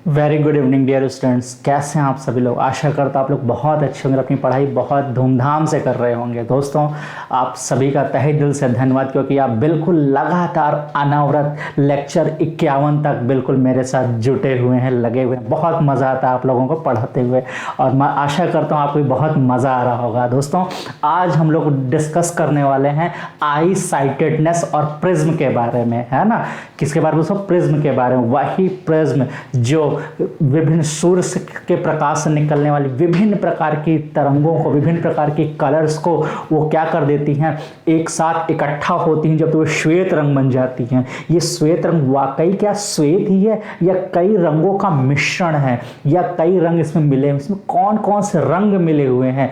Very good evening dear students. कैसे हैं आप सभी लोग? आशा करता हूं आप लोग बहुत अच्छे होंगे, अपनी पढ़ाई बहुत धूमधाम से कर रहे होंगे। दोस्तों, आप सभी का तहे दिल से धन्यवाद, क्योंकि आप बिल्कुल लगातार अनवरत लेक्चर 51 तक बिल्कुल मेरे साथ जुटे हुए हैं, लगे हुए हैं। बहुत मज़ा आता है आप लोगों को पढ़ाते हुए, और मैं आशा करता हूँ आपको भी बहुत मज़ा आ रहा होगा। दोस्तों, आज हम लोग डिस्कस करने वाले हैं आई साइटेडनेस और प्रिज्म के बारे में, है ना। किसके बारे में? दोस्तों, प्रिज्म के बारे में। वही प्रिज्म जो विभिन्न सूर्य के प्रकाश से निकलने वाली विभिन्न प्रकार की तरंगों को, विभिन्न प्रकार की कलर्स को वो क्या कर देती हैं, एक साथ इकट्ठा होती हैं, जब तो वो श्वेत रंग बन जाती हैं। ये श्वेत रंग वाकई क्या श्वेत ही है, या कई रंगों का मिश्रण है, या कई रंग इसमें मिले हैं? इसमें कौन कौन से रंग मिले हुए हैं?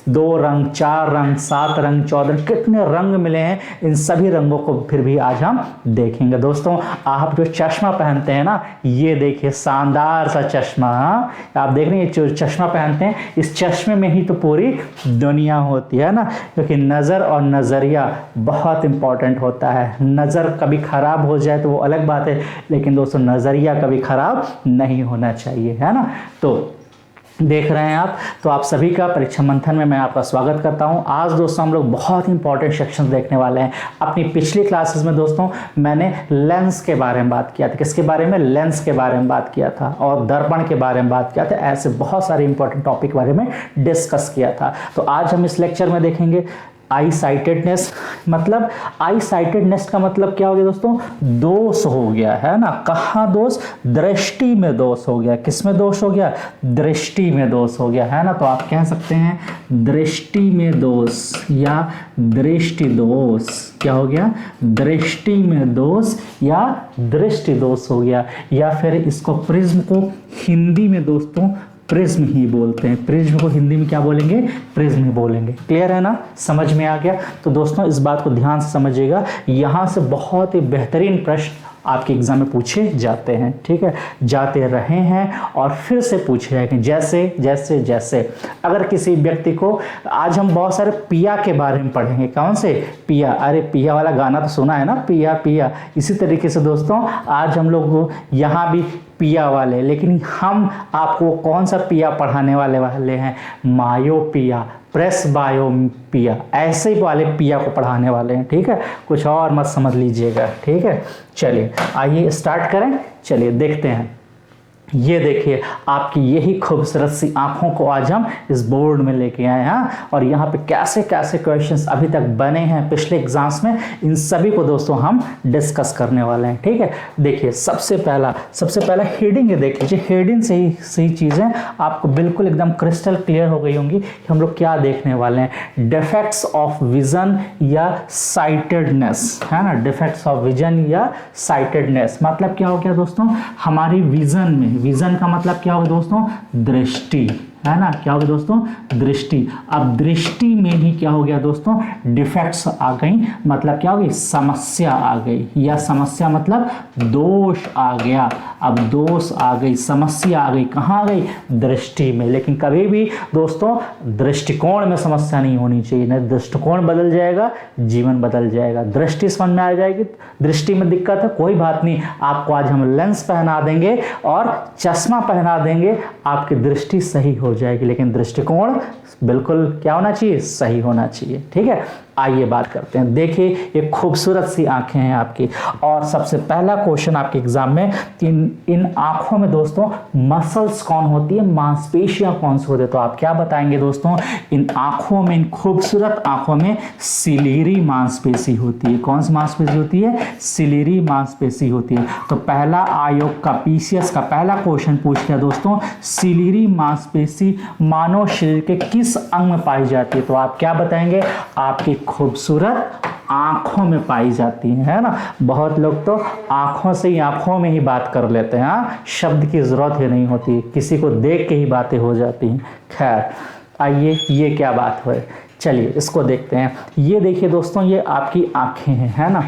2 रंग, 4 रंग, 7 रंग, 14, कितने रंग मिले हैं? इन सभी रंगों को फिर भी आज हम देखेंगे। दोस्तों, आप जो चश्मा पहनते हैं ना, ये देखिए शानदार सा चश्मा। आप देख रहे हैं, जो चश्मा पहनते हैं, इस चश्मे में ही तो पूरी दुनिया होती है ना, क्योंकि नज़र और नज़रिया बहुत इंपॉर्टेंट होता है। नज़र कभी ख़राब हो जाए तो वो अलग बात है, लेकिन दोस्तों नज़रिया कभी ख़राब नहीं होना चाहिए, है ना। तो देख रहे हैं आप, तो आप सभी का परीक्षा मंथन में मैं आपका स्वागत करता हूं। आज दोस्तों हम लोग बहुत इंपॉर्टेंट सेक्शंस देखने वाले हैं। अपनी पिछली क्लासेस में दोस्तों मैंने लेंस के बारे में बात किया था। किसके बारे में? लेंस के बारे में बात किया था, और दर्पण के बारे में बात किया था। ऐसे बहुत सारे इंपॉर्टेंट टॉपिक के बारे में डिस्कस किया था। तो आज हम इस लेक्चर में देखेंगे आई साइटेडनेस। मतलब आई साइटेडनेस का मतलब क्या हो गया दोस्तों? दोष हो गया, है ना। कहाँ दोष? दृष्टि में दोष हो गया। किस में दोष हो गया? दृष्टि में दोष हो गया, है ना। तो आप कह सकते हैं दृष्टि में दोष या दृष्टि दोष। क्या हो गया? दृष्टि में दोष या दृष्टि दोष हो गया। या फिर इसको प्रिज्म को हिंदी में दोस्तों प्रिज्म ही बोलते हैं। प्रिज्म को हिंदी में क्या बोलेंगे? प्रिज्म ही बोलेंगे। क्लियर है ना? समझ में आ गया? तो दोस्तों इस बात को ध्यान से समझिएगा, यहाँ से बहुत ही बेहतरीन प्रश्न आपके एग्जाम में पूछे जाते हैं, ठीक है। जाते रहे हैं और फिर से पूछे जाएंगे। जैसे अगर किसी व्यक्ति को, आज हम बहुत सारे पिया के बारे में पढ़ेंगे। कौन से? पिया। अरे पिया वाला गाना तो सुना है ना, पिया पिया। इसी तरीके से दोस्तों आज हम लोग यहाँ भी पिया वाले, लेकिन हम आपको कौन सा पिया पढ़ाने वाले हैं? मायोपिया, प्रेस बायोपिया, ऐसे ही वाले पिया को पढ़ाने वाले हैं, ठीक है। कुछ और मत समझ लीजिएगा, ठीक है। चलिए आइए स्टार्ट करें। चलिए देखते हैं। ये देखिए, आपकी यही खूबसूरत सी आंखों को आज हम इस बोर्ड में लेके आए हैं, और यहाँ पे कैसे कैसे क्वेश्चंस अभी तक बने हैं पिछले एग्जाम्स में, इन सभी को दोस्तों हम डिस्कस करने वाले हैं, ठीक है। देखिए सबसे पहला हेडिंग है। देख लीजिए, हेडिंग से ही सही चीज़ें आपको बिल्कुल एकदम क्रिस्टल क्लियर हो गई होंगी कि हम लोग क्या देखने वाले हैं। डिफेक्ट्स ऑफ विजन या साइटेडनेस, है ना। डिफेक्ट्स ऑफ विजन या साइटेडनेस मतलब क्या हो गया दोस्तों? हमारी विजन में, विजन का मतलब क्या होगा दोस्तों? दृष्टि, है ना। क्या होगा दोस्तों? दृष्टि। अब दृष्टि में ही क्या हो गया दोस्तों? डिफेक्ट्स आ गई, मतलब क्या हो गई? समस्या आ गई, या समस्या मतलब दोष आ गया। अब दोष आ गई, समस्या आ गई, कहाँ आ गई? दृष्टि में। लेकिन कभी भी दोस्तों दृष्टिकोण में समस्या नहीं होनी चाहिए। ना दृष्टिकोण बदल जाएगा, जीवन बदल जाएगा। दृष्टि समझ में आ जाएगी, दृष्टि में दिक्कत है, कोई बात नहीं, आपको आज हम लेंस पहना देंगे और चश्मा पहना देंगे, आपकी दृष्टि सही हो जाएगी। लेकिन दृष्टिकोण बिल्कुल क्या होना चाहिए? सही होना चाहिए, ठीक है। आइए बात करते हैं। देखिए ये खूबसूरत सी आंखें हैं आपकी, और सबसे पहला क्वेश्चन आपके एग्जाम में, इन आंखों में दोस्तों मसल्स कौन होती है, मांसपेशियां कौन सी होती है? तो आप क्या बताएंगे दोस्तों? इन आंखों में, इन खूबसूरत आंखों में सिलीरी मांसपेशी होती है। कौन सी मांसपेशी होती है? सिलीरी मांसपेशी होती है। तो पहला आयोग का पीसीएस का पहला क्वेश्चन पूछ लिया दोस्तों, सिलीरी मांसपेशी मानव शरीर के किस अंग में पाई जाती है? तो आप क्या बताएंगे? आपकी खूबसूरत आंखों में पाई जाती है ना। बहुत लोग तो आंखों से ही, आंखों में ही बात कर लेते हैं, हाँ, शब्द की जरूरत ही नहीं होती, किसी को देख के ही बातें हो जाती हैं। खैर आइए, ये क्या बात है, चलिए इसको देखते हैं। ये देखिए दोस्तों, ये आपकी आंखें हैं, है ना।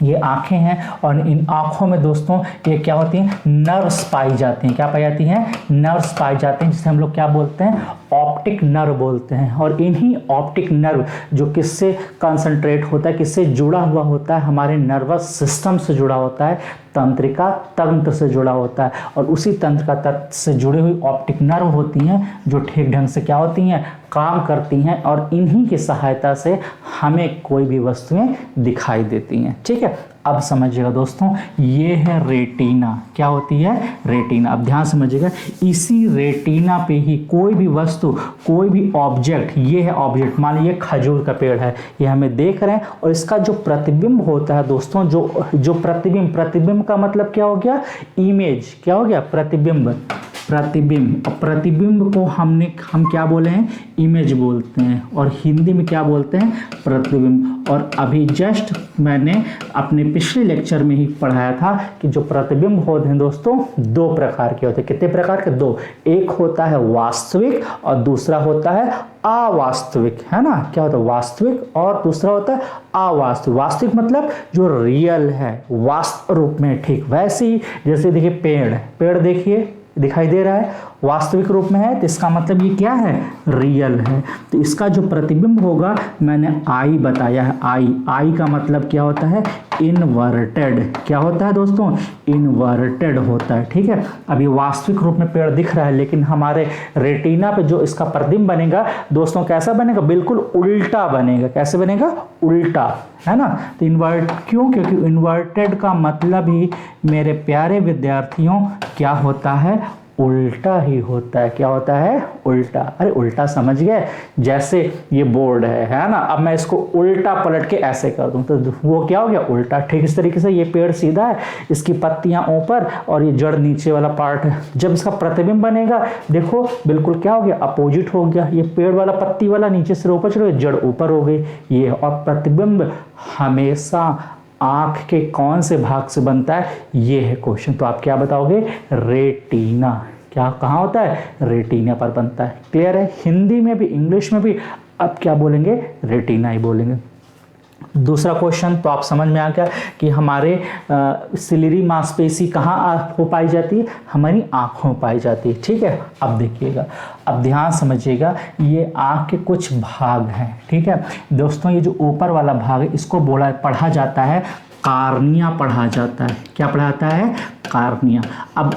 ये आंखें हैं, और इन आंखों में दोस्तों ये क्या होती हैं? नर्व्स पाई जाती हैं। क्या पाई जाती हैं? नर्व्स पाई जाती हैं, जिसे हम लोग क्या बोलते हैं? ऑप्टिक नर्व बोलते हैं। और इन्हीं ऑप्टिक नर्व जो किससे कंसंट्रेट होता है, किससे जुड़ा हुआ होता है? हमारे नर्वस सिस्टम से जुड़ा होता है, तंत्रिका तंत्र से जुड़ा होता है, और उसी तंत्रिका तंत्र से जुड़ी हुई ऑप्टिक नर्व होती हैं जो ठीक ढंग से क्या होती हैं, काम करती हैं, और इन्हीं की सहायता से हमें कोई भी वस्तुएं दिखाई देती हैं। ठीक है, अब समझिएगा दोस्तों, ये है रेटिना। क्या होती है? रेटिना। अब ध्यान समझिएगा, इसी रेटिना पे ही कोई भी वस्तु, कोई भी ऑब्जेक्ट, ये है ऑब्जेक्ट, मान लीजिए खजूर का पेड़ है, ये हमें देख रहे हैं, और इसका जो प्रतिबिंब होता है दोस्तों, जो प्रतिबिंब, प्रतिबिंब का मतलब क्या हो गया? इमेज। क्या हो गया? प्रतिबिंब। प्रतिबिंब, और प्रतिबिंब को हम क्या बोले हैं? इमेज बोलते हैं, और हिंदी में क्या बोलते हैं? प्रतिबिंब। और अभी जस्ट मैंने अपने पिछले लेक्चर में ही पढ़ाया था कि जो प्रतिबिंब होते हैं दोस्तों, दो प्रकार के होते हैं। कितने प्रकार के? दो। एक होता है वास्तविक और दूसरा होता है अवास्तविक, है ना? क्या होता है? वास्तविक, और दूसरा होता है अवास्तविक। वास्तविक मतलब जो रियल है, वास्तव रूप में। ठीक वैसे ही जैसे देखिए पेड़ देखिए दिखाई दे रहा है, वास्तविक रूप में है, तो इसका मतलब ये क्या है? रियल है। तो इसका जो प्रतिबिंब होगा, मैंने आई बताया है। आई का मतलब क्या होता है? इन्वर्टेड। क्या होता है दोस्तों? इन्वर्टेड होता है। ठीक है, अभी वास्तविक रूप में पेड़ दिख रहा है, लेकिन हमारे रेटिना पे जो इसका प्रतिबिंब बनेगा दोस्तों, कैसा बनेगा? बिल्कुल उल्टा बनेगा। कैसे बनेगा? उल्टा, है ना? तो इन्वर्ट क्यों? क्योंकि इन्वर्टेड का मतलब ही मेरे प्यारे विद्यार्थियों क्या होता है? उल्टा ही होता है। क्या होता है? उल्टा। अरे उल्टा समझ गए? जैसे ये बोर्ड है ना? अब मैं इसको उल्टा पलट के ऐसे कर दूं तो वो क्या हो गया? उल्टा। ठीक इस तरीके से ये पेड़ सीधा है, इसकी पत्तियां ऊपर और ये जड़ नीचे वाला पार्ट है। जब इसका प्रतिबिंब बनेगा देखो बिल्कुल क्या हो गया? अपोजिट हो गया। ये पेड़ वाला, पत्ती वाला नीचे से ऊपर चढ़ गया, जड़ ऊपर हो गई ये। और प्रतिबिंब हमेशा आंख के कौन से भाग से बनता है? ये है क्वेश्चन। तो आप क्या बताओगे? रेटिना। क्या कहाँ होता है? रेटिना पर बनता है। क्लियर है? हिंदी में भी इंग्लिश में भी अब क्या बोलेंगे? रेटिना ही बोलेंगे। दूसरा क्वेश्चन तो आप समझ में आ गया कि हमारे सिलियरी मांसपेशी कहाँ हो पाई जाती है? हमारी आँखों में पाई जाती है। ठीक है, अब देखिएगा, अब ध्यान समझिएगा, ये आँख के कुछ भाग हैं। ठीक है दोस्तों, ये जो ऊपर वाला भाग है इसको पढ़ा जाता है कार्निया पढ़ा जाता है। क्या पढ़ाता है? कार्निया।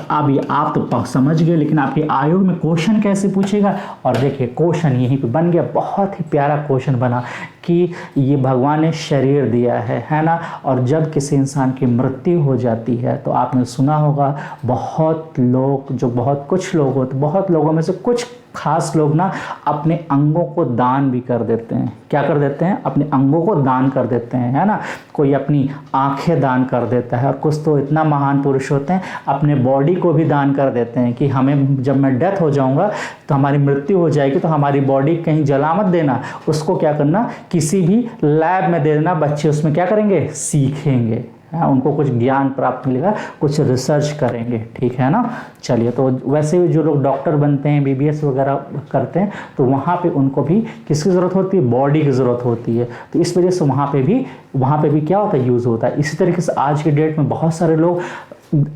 अब ये आप तो समझ गए, लेकिन आपके आयोग में क्वेश्चन कैसे पूछेगा? और देखिए क्वेश्चन यहीं पे बन गया, बहुत ही प्यारा क्वेश्चन बना कि ये भगवान ने शरीर दिया है ना? और जब किसी इंसान की मृत्यु हो जाती है तो आपने सुना होगा बहुत लोग, जो कुछ लोग होते, बहुत लोगों में से कुछ खास लोग ना अपने अंगों को दान भी कर देते हैं। क्या कर देते हैं? अपने अंगों को दान कर देते हैं, है ना? कोई अपनी आंखें दान कर देता है, और कुछ तो इतना महान पुरुष होते हैं अपने बॉडी को भी दान कर देते हैं कि हमें, जब मैं डेथ हो जाऊंगा तो हमारी मृत्यु हो जाएगी तो हमारी बॉडी कहीं जला मत देना, उसको क्या करना? किसी भी लैब में दे देना, बच्चे उसमें क्या करेंगे? सीखेंगे, उनको कुछ ज्ञान प्राप्त मिलेगा, कुछ रिसर्च करेंगे। ठीक है ना? चलिए, तो वैसे भी जो लोग डॉक्टर बनते हैं, बीबीएस वगैरह करते हैं, तो वहाँ पे उनको भी किसकी ज़रूरत होती है? बॉडी की ज़रूरत होती है। तो इस वजह से वहाँ पे भी क्या होता है? यूज़ होता है। इसी तरीके से आज की डेट में बहुत सारे लोग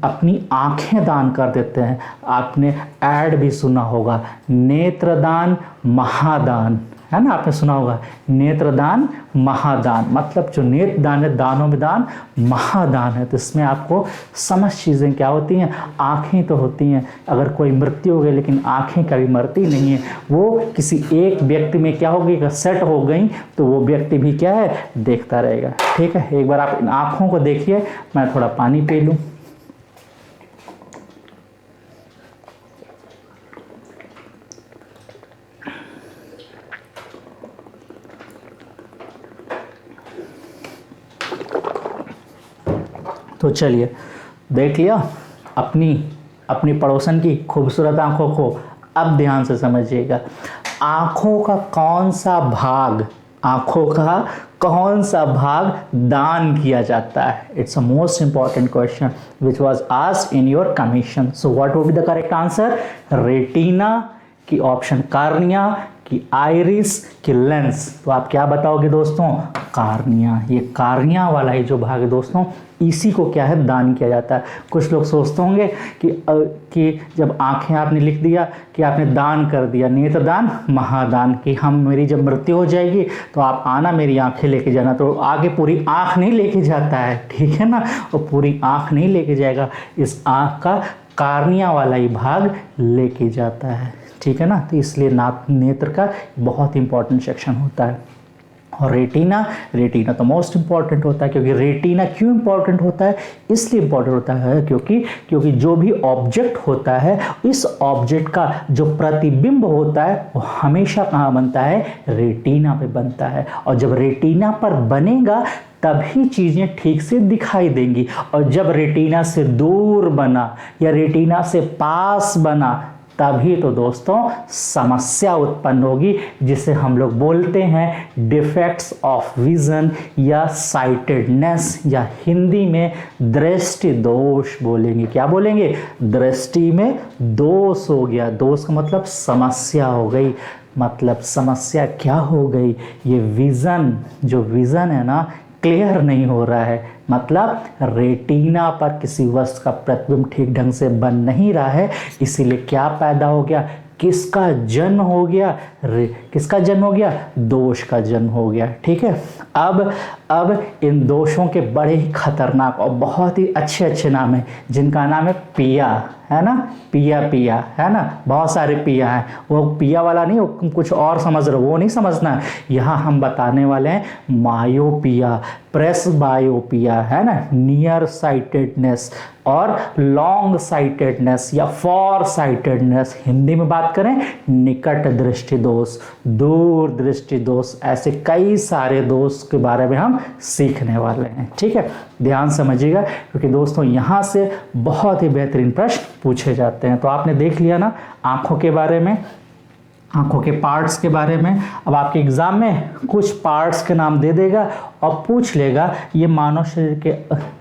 अपनी आंखें दान कर देते हैं। आपने ऐड भी सुना होगा, नेत्रदान महादान, है ना? आपने सुना होगा नेत्रदान महादान, मतलब जो नेत्र दान है, दानों में दान, महादान है। तो इसमें आपको समझ चीज़ें क्या होती हैं? आँखें तो होती हैं, अगर कोई मृत्यु हो गई लेकिन आँखें कभी मरती नहीं है, वो किसी एक व्यक्ति में क्या होगी? अगर सेट हो गई तो वो व्यक्ति भी क्या है? देखता रहेगा। ठीक है, एक बार आप इन आँखों को देखिए, मैं थोड़ा पानी पी लूँ। तो चलिए, देख लिया अपनी पड़ोसन की खूबसूरत आंखों को। अब ध्यान से समझिएगा, आंखों का कौन सा भाग दान किया जाता है? It's a most important question which was asked in your commission. So what would be the correct answer? Retina की ऑप्शन कार्निया कि आइरिस की लेंस, तो आप क्या बताओगे दोस्तों? कार्निया। ये कार्निया वाला ही जो भाग है दोस्तों, इसी को क्या है, दान किया जाता है। कुछ लोग सोचते होंगे कि जब आंखें आपने लिख दिया कि आपने दान कर दिया, नेत्रदान महादान, कि हम मेरी जब मृत्यु हो जाएगी तो आप आना मेरी आंखें लेके जाना, तो आगे पूरी आंख नहीं लेके जाता है, ठीक है ना, और पूरी आंख नहीं लेके जाएगा, इस आंख का कार्निया वाला ही भाग लेके जाता है, ठीक है ना। तो इसलिए नेत्र का बहुत इंपॉर्टेंट सेक्शन होता है। और रेटिना तो मोस्ट इंपॉर्टेंट होता है, क्योंकि रेटिना क्यों इंपॉर्टेंट होता है? इसलिए इंपॉर्टेंट होता है क्योंकि जो भी ऑब्जेक्ट होता है, इस ऑब्जेक्ट का जो प्रतिबिंब होता है वो हमेशा कहाँ बनता है? रेटिना पे बनता है। और जब रेटिना पर बनेगा तभी चीज़ें ठीक से दिखाई देंगी, और जब रेटिना से दूर बना या रेटिना से पास बना तभी तो दोस्तों समस्या उत्पन्न होगी, जिसे हम लोग बोलते हैं डिफेक्ट्स ऑफ विजन या साइटेडनेस, या हिंदी में दृष्टि दोष बोलेंगे। क्या बोलेंगे? दृष्टि में दोष हो गया। दोष का मतलब समस्या हो गई। मतलब समस्या क्या हो गई? ये जो विजन है ना, क्लियर नहीं हो रहा है। मतलब रेटिना पर किसी वस्तु का प्रतिबिंब ठीक ढंग से बन नहीं रहा है, इसीलिए क्या पैदा हो गया? किसका जन्म हो गया? किसका जन्म हो गया? दोष का जन्म हो गया, ठीक है। अब इन दोषों के बड़े ही खतरनाक और बहुत ही अच्छे नाम हैं, जिनका नाम है पिया, है ना, पिया है ना, बहुत सारे पिया हैं। वो पिया वाला नहीं, वो कुछ और समझ रहे हो, वो नहीं समझना है। यहाँ हम बताने वाले हैं मायोपिया, प्रेसबायोपिया, है ना, नियर साइटेडनेस और लॉन्ग साइटेडनेस या फॉर साइटेडनेस। हिंदी में बात करें निकट दृष्टि दोष, दूर दृष्टि दोष, ऐसे कई सारे दोष के बारे में हम सीखने वाले हैं, ठीक है। ध्यान समझिएगा, क्योंकि दोस्तों यहाँ से बहुत ही बेहतरीन प्रश्न पूछे जाते हैं। तो आपने देख लिया ना आँखों के बारे में, आँखों के पार्ट्स के बारे में। अब आपके एग्जाम में कुछ पार्ट्स के नाम दे देगा और पूछ लेगा ये मानव शरीर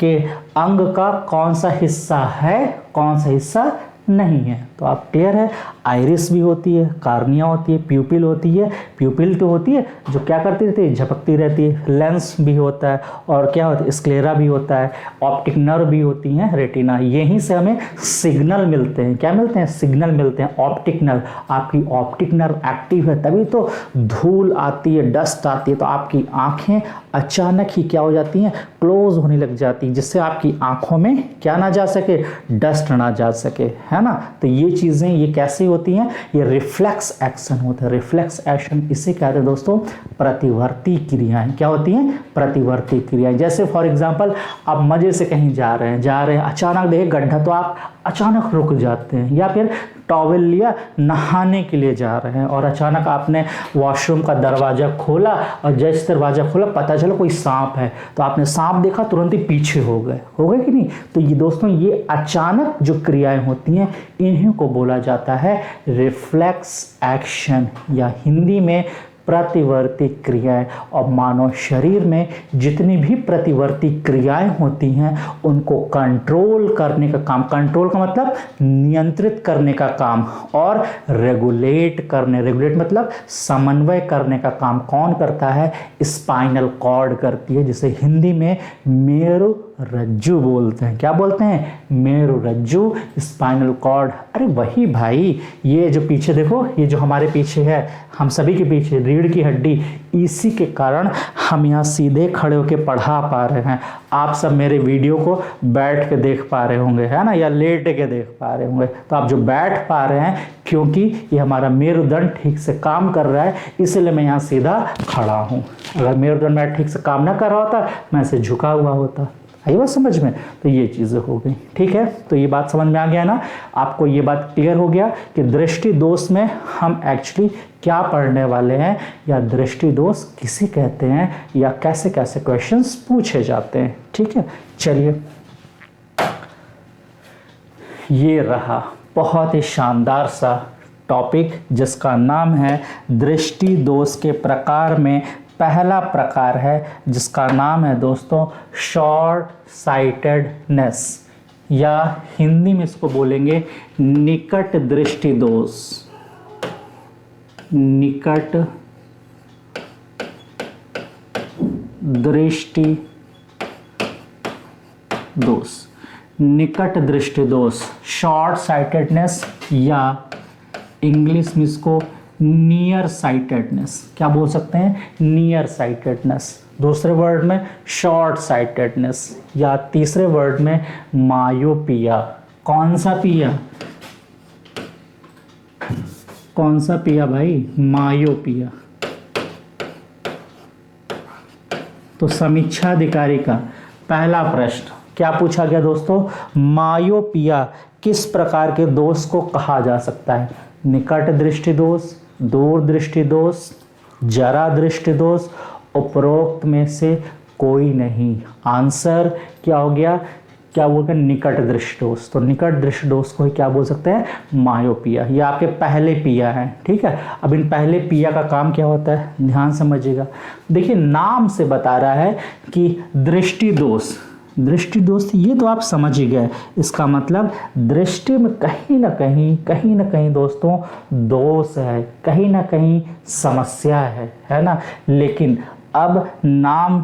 के अंग का कौन सा हिस्सा है, कौन सा हिस्सा नहीं है। तो आप क्लियर है, आइरिस भी होती है, कार्निया होती है, प्यूपिल होती है। प्यूपिल तो होती है जो क्या करती रहती है, झपकती रहती है। लेंस भी होता है, और क्या होता है, स्क्लेरा भी होता है, ऑप्टिक नर्व भी होती हैं, रेटिना। यहीं से हमें सिग्नल मिलते हैं। क्या मिलते हैं? सिग्नल मिलते हैं। ऑप्टिक नर्व, आपकी ऑप्टिक नर्व एक्टिव है तभी तो धूल आती है, डस्ट आती है, तो आपकी आंखें अचानक ही क्या हो जाती हैं, क्लोज होने लग जाती है, जिससे आपकी आंखों में क्या ना जा सके, डस्ट ना जा सके, है ना। तो ये चीज़ें ये कैसे होती हैं, ये रिफ्लेक्स एक्शन होता है। रिफ्लेक्स एक्शन इसे कहते हैं दोस्तों प्रतिवर्ती क्रियाएं। क्या होती हैं? प्रतिवर्ती क्रियाएं। जैसे फॉर एग्जांपल आप मज़े से कहीं जा रहे हैं, अचानक देखे गड्ढा तो आप अचानक रुक जाते हैं, या फिर टॉवेल लिया, नहाने के लिए जा रहे हैं और अचानक आपने वॉशरूम का दरवाज़ा खोला और जैसे दरवाज़ा खोला पता चला कोई सांप है, तो आपने सांप देखा तुरंत ही पीछे हो गए कि नहीं। तो ये दोस्तों ये अचानक जो क्रियाएं होती हैं इन्हीं को बोला जाता है रिफ्लेक्स एक्शन, या हिंदी में प्रतिवर्ती क्रियाएं। और मानव शरीर में जितनी भी प्रतिवर्ती क्रियाएं होती हैं उनको कंट्रोल करने का काम, कंट्रोल का मतलब नियंत्रित करने का काम, और रेगुलेट मतलब समन्वय करने का काम कौन करता है? स्पाइनल कॉर्ड करती है, जिसे हिंदी में मेरुरज्जु बोलते हैं। क्या बोलते हैं? मेरुरज्जु, स्पाइनल कॉर्ड। अरे वही भाई, ये जो पीछे देखो, ये जो हमारे पीछे है, हम सभी के पीछे रीढ़ की हड्डी, इसी के कारण हम यहाँ सीधे खड़े होकर पढ़ा पा रहे हैं। आप सब मेरे वीडियो को बैठ के देख पा रहे होंगे, है ना, या लेट के देख पा रहे होंगे। तो आप जो बैठ पा रहे हैं क्योंकि ये हमारा मेरुदंड ठीक से काम कर रहा है, इसलिए मैं यहाँ सीधा खड़ा हूँ। अगर मेरुदंड मेरा ठीक से काम ना कर रहा होता, मैं ऐसे झुका हुआ होता। आई बात समझ में? तो ये चीज़ें हो गई, ठीक है। तो ये बात समझ में आ गया ना आपको? ये बात क्लियर हो गया कि दृष्टि दोष में हम एक्चुअली क्या पढ़ने वाले हैं, या दृष्टि दोष किसे कहते हैं, या कैसे कैसे क्वेश्चंस पूछे जाते हैं, ठीक है। चलिए, ये रहा बहुत ही शानदार सा टॉपिक जिसका नाम है दृष्टि दोष के प्रकार में पहला प्रकार है, जिसका नाम है दोस्तों शॉर्ट साइटेडनेस, या हिंदी में इसको बोलेंगे निकट दृष्टि दोष। निकट दृष्टि दोष, निकट दृष्टि दोष, शॉर्ट साइटेडनेस या इंग्लिश में इसको नियर साइटेडनेस, क्या बोल सकते हैं, नियर साइटेडनेस। दूसरे वर्ड में शॉर्ट साइटेडनेस या तीसरे वर्ड में मायोपिया। कौन सा पिया, कौन सा पिया भाई, मायोपिया। तो समीक्षा अधिकारी का पहला प्रश्न क्या पूछा गया दोस्तों, मायोपिया किस प्रकार के दोष को कहा जा सकता है, निकट दृष्टि दोष, दूर दृष्टि दोष, जरा दृष्टि दोष, उपरोक्त में से कोई नहीं। आंसर क्या हो गया, क्या बोलते हैं, निकट दृष्टि दोष। तो निकट दृष्टि दोष को ही क्या बोल सकते हैं, मायोपिया। ये आपके पहले पिया हैं, ठीक है। अब इन पहले पिया का काम क्या होता है, ध्यान समझिएगा। देखिए नाम से बता रहा है कि दृष्टि दोष, दृष्टि दोष ये तो आप समझ ही गए, इसका मतलब दृष्टि में कहीं ना कहीं दोस्तों दोष है, कहीं ना कहीं समस्या है ना। लेकिन अब नाम,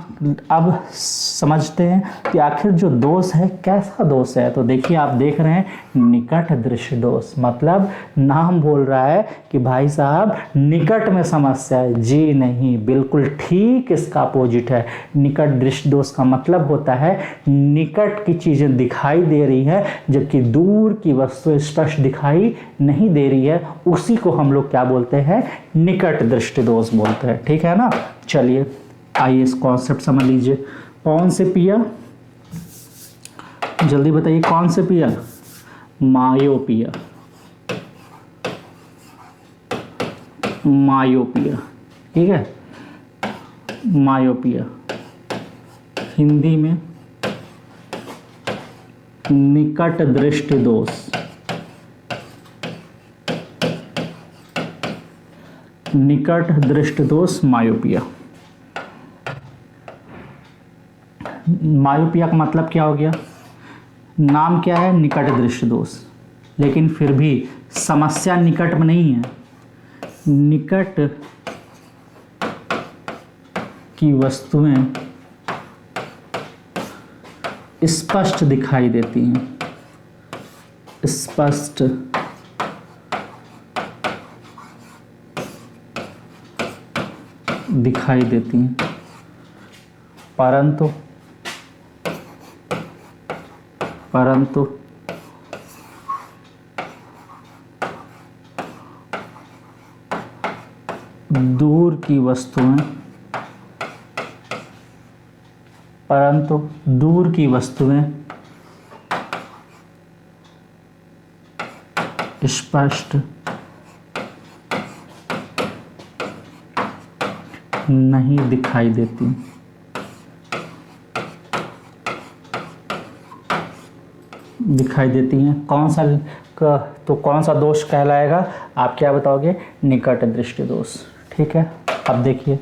अब समझते हैं कि आखिर जो दोष है कैसा दोष है। तो देखिए आप देख रहे हैं निकट दृष्टि दोष, मतलब नाम बोल रहा है कि भाई साहब निकट में समस्या है। जी नहीं, बिल्कुल ठीक इसका अपोजिट है। निकट दृष्टि दोष का मतलब होता है निकट की चीज़ें दिखाई दे रही है जबकि दूर की वस्तु स्पष्ट दिखाई नहीं दे रही है, उसी को हम लोग क्या बोलते हैं, निकट दृष्टि दोष बोलते हैं, ठीक है ना। चलिए आइए इस कॉन्सेप्ट समझ लीजिए। कौन से पिया, जल्दी बताइए कौन से पिया, मायोपिया, मायोपिया, ठीक है, मायोपिया, हिंदी में निकट दृष्टि दोष, निकट दृष्टि दोष मायोपिया। मायोपिया का मतलब क्या हो गया, नाम क्या है, निकट दृष्टि दोष, लेकिन फिर भी समस्या निकट में नहीं है। निकट की वस्तुएं स्पष्ट दिखाई देती हैं, स्पष्ट दिखाई देती हैं, परंतु दूर की वस्तुएं, स्पष्ट नहीं दिखाई देती। हैं कौन सा दोष कहलाएगा, आप क्या बताओगे, निकट दृष्टि दोष, ठीक है। अब देखिए,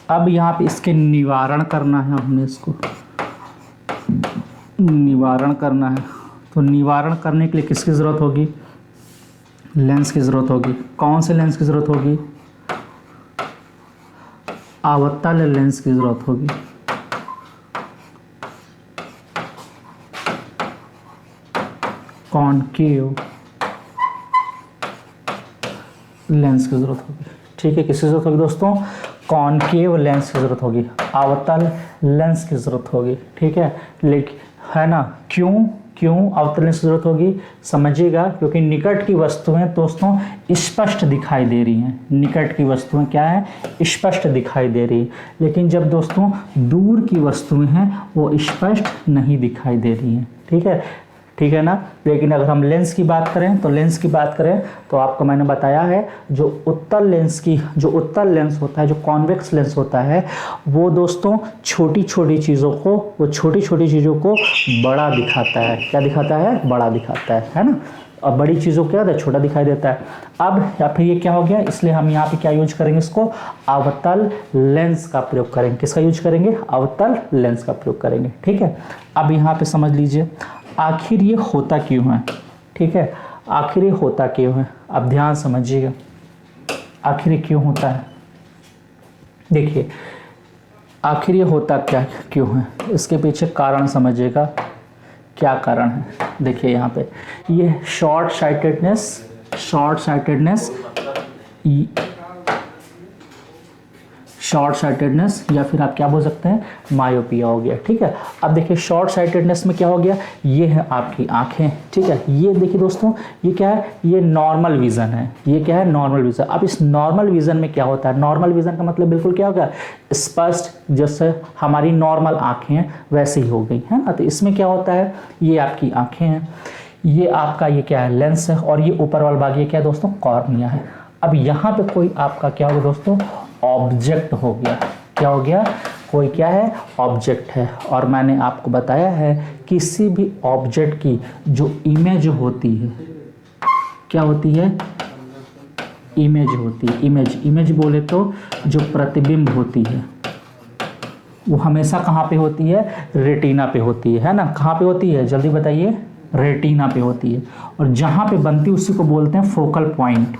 अब यहाँ पे इसके निवारण करना है, हमने इसको निवारण करना है। तो निवारण करने के लिए किसकी ज़रूरत होगी, लेंस की ज़रूरत होगी। कौन से लेंस की ज़रूरत होगी, अवतल लेंस की ज़रूरत होगी। कॉनकेव लेंस की ज़रूरत होगी, ठीक है। किसकी ज़रूरत होगी दोस्तों, कॉनकेव लेंस की ज़रूरत होगी, अवतल लेंस की ज़रूरत होगी, ठीक है। लेकिन है ना, क्यों अवतल लेंस की ज़रूरत होगी, समझिएगा, क्योंकि निकट की वस्तुएं दोस्तों स्पष्ट दिखाई दे रही हैं। निकट की वस्तुएं क्या है, स्पष्ट दिखाई दे रही है, लेकिन जब दोस्तों दूर की वस्तुएं हैं वो स्पष्ट नहीं दिखाई दे रही हैं, ठीक है ना। लेकिन अगर हम लेंस की बात करें तो आपको मैंने बताया है जो उत्तल लेंस होता है, जो कॉन्वेक्स लेंस होता है, वो दोस्तों छोटी छोटी चीज़ों को बड़ा दिखाता है। क्या दिखाता है, बड़ा दिखाता है ना। और बड़ी चीज़ों को क्या छोटा दिखाई देता है। अब या फिर ये क्या हो गया, इसलिए हम यहाँ पे क्या यूज करेंगे, इसको अवतल लेंस का प्रयोग करेंगे। किसका यूज करेंगे, अवतल लेंस का प्रयोग करेंगे, ठीक है। अब यहाँ पे समझ लीजिए आखिर ये होता क्यों है, ठीक है, आखिर ये होता क्यों है। अब ध्यान समझिएगा, आखिर ये क्यों होता है? देखिए आखिर ये होता क्या क्यों है, इसके पीछे कारण समझिएगा क्या कारण है। देखिए यहाँ पे ये शॉर्ट साइटेडनेस या फिर आप क्या बोल सकते हैं मायोपिया हो गया। ठीक है, अब देखिए शॉर्ट साइटेडनेस में क्या हो गया, ये है आपकी आंखें। ठीक है, ये देखिए दोस्तों ये क्या है, ये नॉर्मल विज़न है। ये क्या है, नॉर्मल विज़न। अब इस नॉर्मल विज़न में क्या होता है, नॉर्मल विज़न का मतलब बिल्कुल क्या होगा, स्पष्ट, जैसे हमारी नॉर्मल आंखें हैं वैसे ही हो गई है ना। तो इसमें क्या होता है, ये आपकी आंखें हैं, ये आपका ये क्या है, लेंस है, और ये ऊपर वाला भाग ये क्या है दोस्तों, कॉर्निया है। अब यहाँ पे कोई आपका क्या होगा दोस्तों, ऑब्जेक्ट हो गया। क्या हो गया, कोई क्या है, ऑब्जेक्ट है। और मैंने आपको बताया है किसी भी ऑब्जेक्ट की जो इमेज होती है, क्या होती है, इमेज होती है। इमेज बोले तो जो प्रतिबिंब होती है वो हमेशा कहाँ पे होती है, रेटिना पे होती है ना। कहाँ पे होती है, जल्दी बताइए, रेटिना पे होती है। और जहाँ पे बनती है उसी को बोलते हैं फोकल पॉइंट,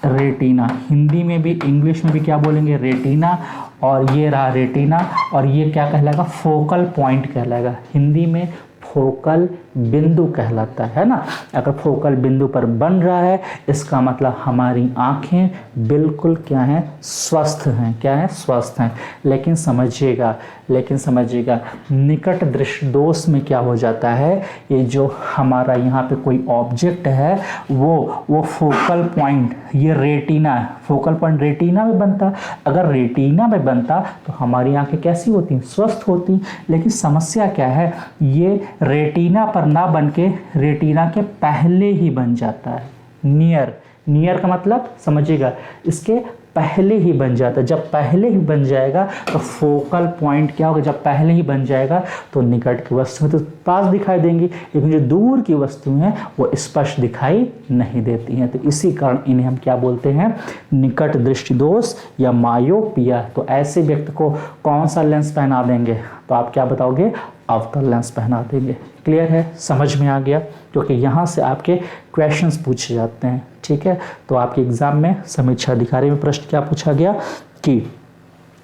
रेटिना। हिंदी में भी इंग्लिश में भी क्या बोलेंगे, रेटिना। और ये रहा रेटिना, और ये क्या कहलाएगा, फोकल पॉइंट कहलाएगा। हिंदी में फोकल बिंदु कहलाता है ना। अगर फोकल बिंदु पर बन रहा है इसका मतलब हमारी आंखें बिल्कुल क्या हैं, स्वस्थ हैं। क्या है, स्वस्थ हैं। लेकिन समझिएगा निकट दृष्टि दोष में क्या हो जाता है, ये जो हमारा यहाँ पे कोई ऑब्जेक्ट है वो फोकल पॉइंट, ये रेटिना है, फोकल पॉइंट रेटिना में बनता। अगर रेटिना में बनता तो हमारी आंखें कैसी होती, स्वस्थ होती। लेकिन समस्या क्या है, ये रेटिना पर ना बन के रेटिना के पहले ही बन जाता है। नियर का मतलब समझिएगा, इसके पहले ही बन जाता है। जब पहले ही बन जाएगा तो फोकल पॉइंट क्या होगा, जब पहले ही बन जाएगा तो निकट की वस्तुएं तो पास दिखाई देंगी, लेकिन जो दूर की वस्तुएं हैं वो स्पष्ट दिखाई नहीं देती हैं। तो इसी कारण इन्हें हम क्या बोलते हैं, निकट दृष्टि दोष या मायोपिया। तो ऐसे व्यक्ति को कौन सा लेंस पहना देंगे, तो आप क्या बताओगे, अवतल लेंस पहना देंगे। क्लियर है, समझ में आ गया, क्योंकि यहाँ से आपके क्वेश्चंस पूछे जाते हैं। ठीक है, तो आपके एग्जाम में समीक्षा अधिकारी में प्रश्न क्या पूछा गया कि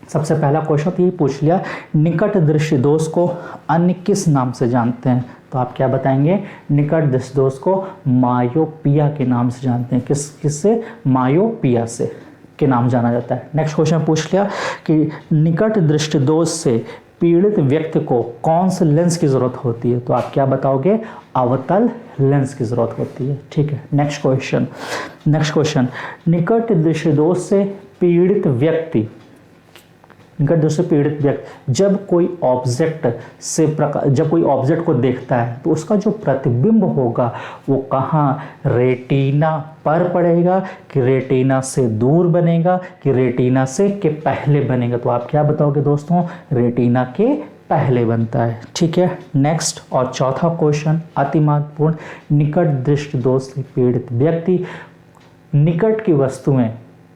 सबसे पहला क्वेश्चन तो ये पूछ लिया, निकट दृष्टि दोष को अन्य किस नाम से जानते हैं। तो आप क्या बताएंगे, निकट दृष्टि दोष को मायोपिया के नाम से जानते हैं। किससे, मायोपिया से के नाम जाना जाता है। नेक्स्ट क्वेश्चन पूछ लिया कि निकट दृष्टि दोष से पीड़ित व्यक्ति को कौन से लेंस की जरूरत होती है। तो आप क्या बताओगे, अवतल लेंस की जरूरत होती है। ठीक है, नेक्स्ट क्वेश्चन निकट दृष्टि दोष से पीड़ित व्यक्ति, जब कोई ऑब्जेक्ट को देखता है तो उसका जो प्रतिबिंब होगा वो कहाँ, रेटिना पर पड़ेगा कि रेटिना से दूर बनेगा कि रेटिना से के पहले बनेगा। तो आप क्या बताओगे दोस्तों, रेटिना के पहले बनता है। ठीक है, नेक्स्ट और चौथा क्वेश्चन अति महत्वपूर्ण, निकट दृष्टि दोष से पीड़ित व्यक्ति निकट की वस्तुएं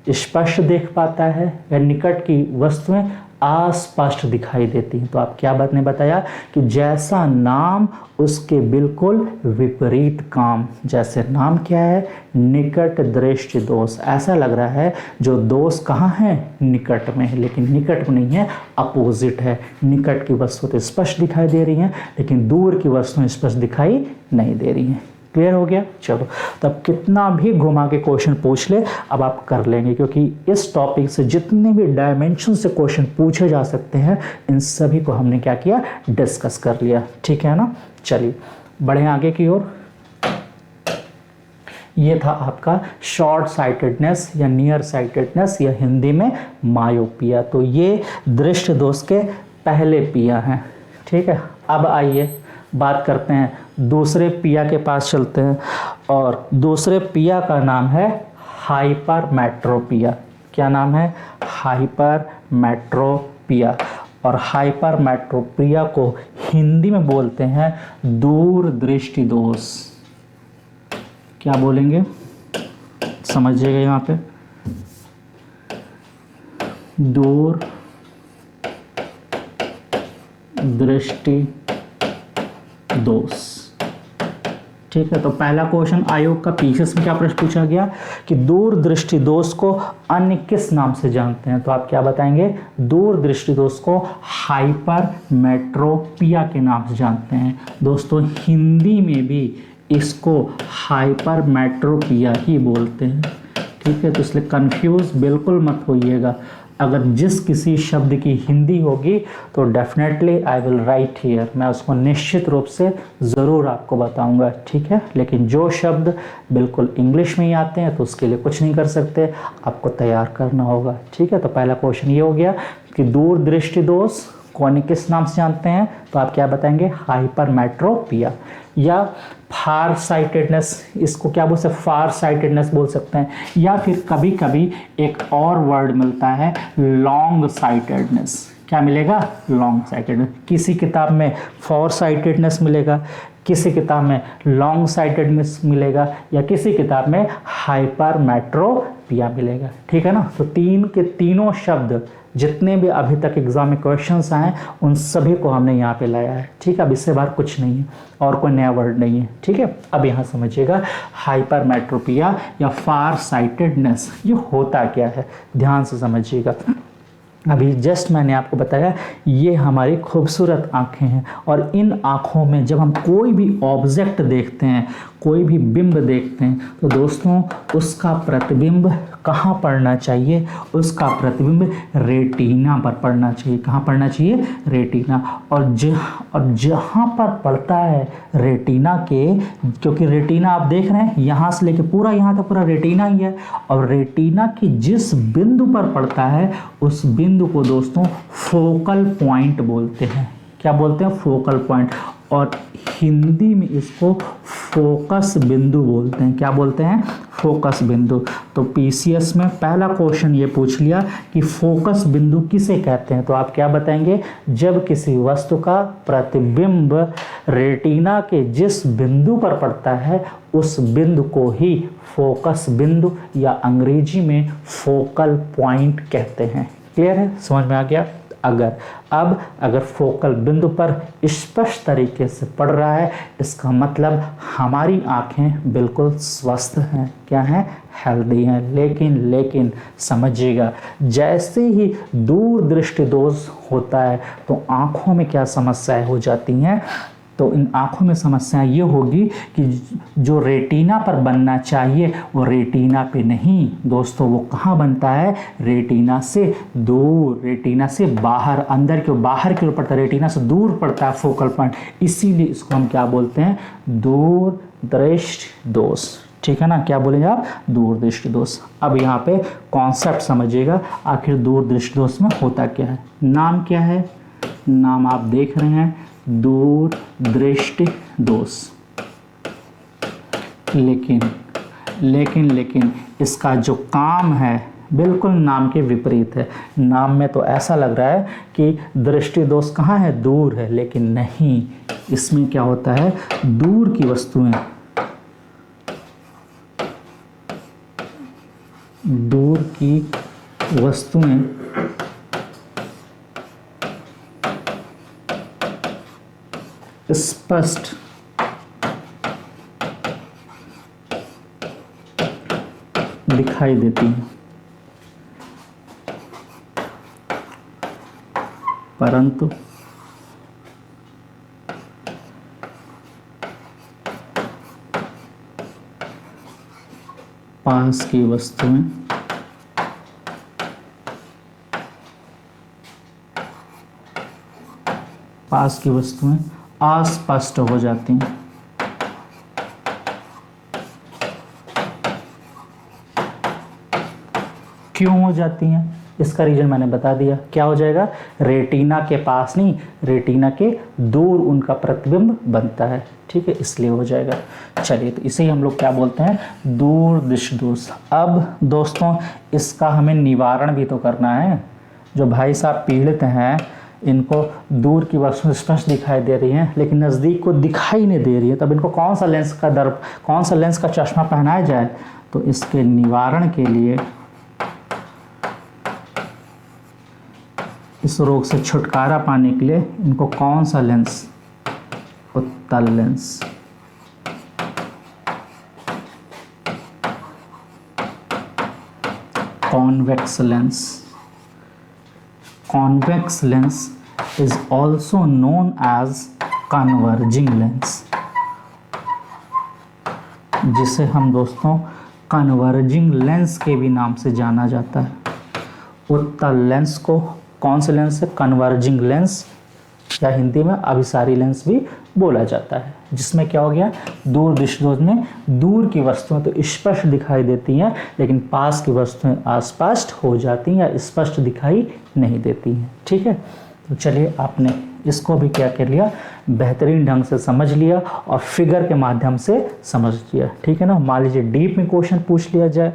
स्पष्ट देख पाता है या निकट की वस्तुएं अस्पष्ट दिखाई देती हैं। तो आप क्या बात ने बताया कि जैसा नाम उसके बिल्कुल विपरीत काम। जैसे नाम क्या है, निकट दृष्टि दोष। ऐसा लग रहा है जो दोष कहाँ है, निकट में है, लेकिन निकट में नहीं है, अपोजिट है। निकट की वस्तु तो स्पष्ट दिखाई दे रही हैं लेकिन दूर की वस्तुएं स्पष्ट दिखाई नहीं दे रही हैं। क्लियर हो गया, चलो। तब कितना भी घुमा के क्वेश्चन पूछ ले अब आप कर लेंगे, क्योंकि इस टॉपिक से जितने भी डायमेंशन से क्वेश्चन पूछे जा सकते हैं इन सभी को हमने क्या किया, डिस्कस कर लिया। ठीक है ना, चलिए बढ़े आगे की ओर। ये था आपका शॉर्ट साइटेडनेस या नियर साइटेडनेस या हिंदी में मायोपिया। तो ये दृष्टि दोष के पहले पिया हैं। ठीक है, अब आइए बात करते हैं दूसरे पिया के पास चलते हैं, और दूसरे पिया का नाम है हाइपरमेट्रोपिया। क्या नाम है, हाइपरमेट्रोपिया। और हाइपरमेट्रोपिया को हिंदी में बोलते हैं दूरदृष्टि दोष। क्या बोलेंगे, समझिएगा यहाँ पे, दूरदृष्टि दोष। ठीक है, तो पहला क्वेश्चन आयोग का पीसीएस में क्या प्रश्न पूछा गया कि दूरदृष्टि दोष को अन्य किस नाम से जानते हैं, तो आप क्या बताएंगे, दूरदृष्टि दोष को हाइपरमेट्रोपिया के नाम से जानते हैं। दोस्तों हिंदी में भी इसको हाइपरमेट्रोपिया ही बोलते हैं, ठीक है, तो इसलिए कंफ्यूज बिल्कुल मत होइएगा। अगर जिस किसी शब्द की हिंदी होगी तो definitely I will write here, मैं उसको निश्चित रूप से ज़रूर आपको बताऊंगा, ठीक है। लेकिन जो शब्द बिल्कुल इंग्लिश में ही आते हैं तो उसके लिए कुछ नहीं कर सकते, आपको तैयार करना होगा, ठीक है। तो पहला क्वेश्चन ये हो गया कि दूरदृष्टि दोष कौन किस नाम से जानते हैं, तो आप क्या बताएंगे, हाइपरमेट्रोपिया या फार साइटेडनेस, इसको क्या बोल सकते हैं, फार साइटेडनेस बोल सकते हैं, या फिर कभी कभी एक और वर्ड मिलता है लॉन्ग साइटेडनेस। क्या मिलेगा, लॉन्ग साइटेडनेस। किसी किताब में फॉर साइटेडनेस मिलेगा, किसी किताब में लॉन्ग साइटेडनेस मिलेगा, या किसी किताब में हाइपरमेट्रोपिया मिलेगा, ठीक है ना। तो तीन के तीनों शब्द जितने भी अभी तक एग्जाम में क्वेश्चंस आए उन सभी को हमने यहाँ पे लाया है, ठीक है। अब इससे बाहर कुछ नहीं है और कोई नया वर्ड नहीं है, ठीक है। अब यहाँ समझिएगा हाइपरमेट्रोपिया या फार साइटेडनेस ये होता क्या है, ध्यान से समझिएगा। अभी जस्ट मैंने आपको बताया ये हमारी खूबसूरत आँखें हैं और इन आँखों में जब हम कोई भी ऑब्जेक्ट देखते हैं, कोई भी बिंब देखते हैं, तो दोस्तों उसका प्रतिबिंब कहाँ पड़ना चाहिए, उसका प्रतिबिंब रेटिना पर पड़ना चाहिए। कहाँ पड़ना चाहिए, रेटिना। और जहाँ पर पड़ता है रेटिना के, क्योंकि रेटिना आप देख रहे हैं यहाँ से लेके पूरा यहाँ तक पूरा रेटिना ही है, और रेटिना की जिस बिंदु पर पड़ता है उस बिंदु को दोस्तों फोकल पॉइंट बोलते हैं। क्या बोलते हैं, फोकल पॉइंट, और हिंदी में इसको फोकस बिंदु बोलते हैं। क्या बोलते हैं, फोकस बिंदु। तो पीसीएस में पहला क्वेश्चन ये पूछ लिया कि फोकस बिंदु किसे कहते हैं, तो आप क्या बताएंगे, जब किसी वस्तु का प्रतिबिंब रेटिना के जिस बिंदु पर पड़ता है उस बिंदु को ही फोकस बिंदु या अंग्रेजी में फोकल पॉइंट कहते हैं। क्लियर है, समझ में आ गया। अगर फोकल बिंदु पर स्पष्ट तरीके से पड़ रहा है इसका मतलब हमारी आंखें बिल्कुल स्वस्थ हैं, क्या हैं, हेल्दी हैं। लेकिन समझिएगा जैसे ही दूर दृष्टि दोष होता है तो आंखों में क्या समस्याएं हो जाती हैं, तो इन आँखों में समस्या ये होगी कि जो रेटिना पर बनना चाहिए वो रेटिना पे नहीं दोस्तों, वो कहाँ बनता है, रेटिना से दूर, रेटिना से बाहर, अंदर के बाहर की ओर पड़ता है, रेटिना से दूर पड़ता है फोकल पॉइंट। इसीलिए इसको हम क्या बोलते हैं, दूरदृष्टि दोष, ठीक है ना। क्या बोलेंगे आप, दूरदृष्टि दोष। अब यहाँ पे कॉन्सेप्ट समझिएगा, आखिर दूरदृष्टि दोष में होता क्या है। नाम क्या है, नाम आप देख रहे हैं, दूरदृष्टि दोष। लेकिन इसका जो काम है बिल्कुल नाम के विपरीत है। नाम में तो ऐसा लग रहा है कि दृष्टि दोष कहाँ है, दूर है, लेकिन नहीं, इसमें क्या होता है, दूर की वस्तुएं, दूर की वस्तुएं स्पष्ट दिखाई देती हैं, परंतु पास की वस्तुएं अस्पष्ट हो जाती हैं। क्यों हो जाती हैं, इसका रीजन मैंने बता दिया। क्या हो जाएगा, रेटिना के पास नहीं, रेटिना के दूर उनका प्रतिबिंब बनता है, ठीक है, इसलिए हो जाएगा। चलिए, तो इसे ही हम लोग क्या बोलते हैं, दूरदृष्टि दोष। अब दोस्तों इसका हमें निवारण भी तो करना है। जो भाई साहब पीड़ित हैं इनको दूर की वस्तु स्पष्ट दिखाई दे रही हैं लेकिन नज़दीक को दिखाई नहीं दे रही है, तब इनको कौन सा लेंस का चश्मा पहनाया जाए, तो इसके निवारण के लिए, इस रोग से छुटकारा पाने के लिए इनको कौन सा लेंस, उत्तल lens, convex lens. Convex lens is also known as converging lens, जिसे हम दोस्तों कन्वर्जिंग लेंस के भी नाम से जाना जाता है। उत्तल लेंस को कौन से लेंस है? कन्वर्जिंग लेंस, या हिंदी में अभिसारी लेंस भी बोला जाता है, जिसमें क्या हो गया, दूर दृष्टिदोष में दूर की वस्तुएं तो स्पष्ट दिखाई देती हैं, लेकिन पास की वस्तुएं अस्पष्ट हो जाती हैं या स्पष्ट दिखाई नहीं देती हैं। ठीक है, तो चलिए आपने इसको भी क्या कर लिया, बेहतरीन ढंग से समझ लिया और फिगर के माध्यम से समझ लिया। ठीक है ना। मान लीजिए डीप में क्वेश्चन पूछ लिया जाए,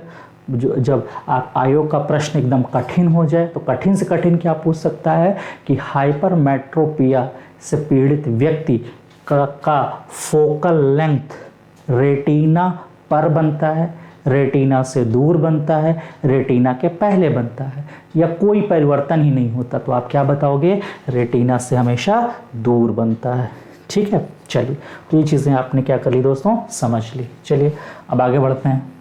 जब आप आयोग का प्रश्न एकदम कठिन हो जाए, तो कठिन से कठिन क्या पूछ सकता है कि हाइपरमेट्रोपिया से पीड़ित व्यक्ति का फोकल लेंथ रेटिना पर बनता है, रेटिना से दूर बनता है, रेटिना के पहले बनता है, या कोई परिवर्तन ही नहीं होता, तो आप क्या बताओगे? रेटिना से हमेशा दूर बनता है। ठीक है, चलिए तो ये चीज़ें आपने क्या कर ली दोस्तों, समझ ली। चलिए अब आगे बढ़ते हैं।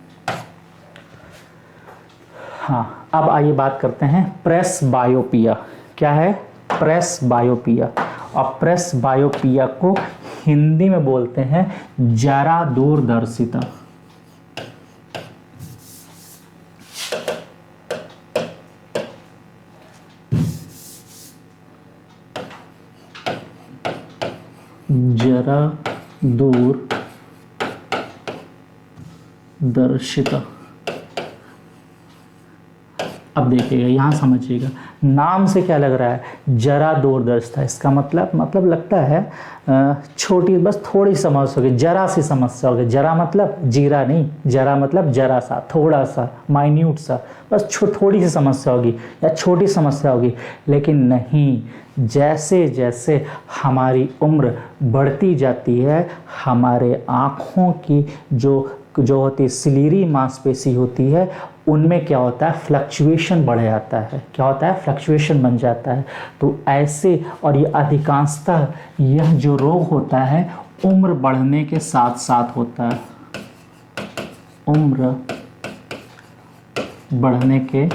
हाँ, अब आइए बात करते हैं प्रेस बायोपिया। क्या है? प्रेस बायोपिया। और प्रेस बायोपिया को हिंदी में बोलते हैं जरा दूरदर्शिता। जरा दूरदर्शिता। अब देखिएगा, यहाँ समझिएगा, नाम से क्या लग रहा है? जरा दूरदर्शिता। इसका मतलब लगता है छोटी, बस थोड़ी समस्या होगी, जरा सी समस्या होगी। जरा मतलब जीरा नहीं, जरा मतलब जरा सा, थोड़ा सा, माइन्यूट सा, बस थोड़ी सी समस्या होगी या छोटी समस्या होगी। लेकिन नहीं, जैसे जैसे हमारी उम्र बढ़ती जाती है, हमारे आँखों की जो होती है सिलीरी मांसपेशी होती है, उनमें क्या होता है? फ्लक्चुएशन बढ़ जाता है। क्या होता है? फ्लक्चुएशन बन जाता है। तो ऐसे, और ये अधिकांशतः यह जो रोग होता है उम्र बढ़ने के साथ साथ होता है। उम्र बढ़ने के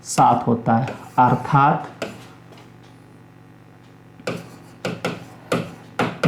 साथ होता है, अर्थात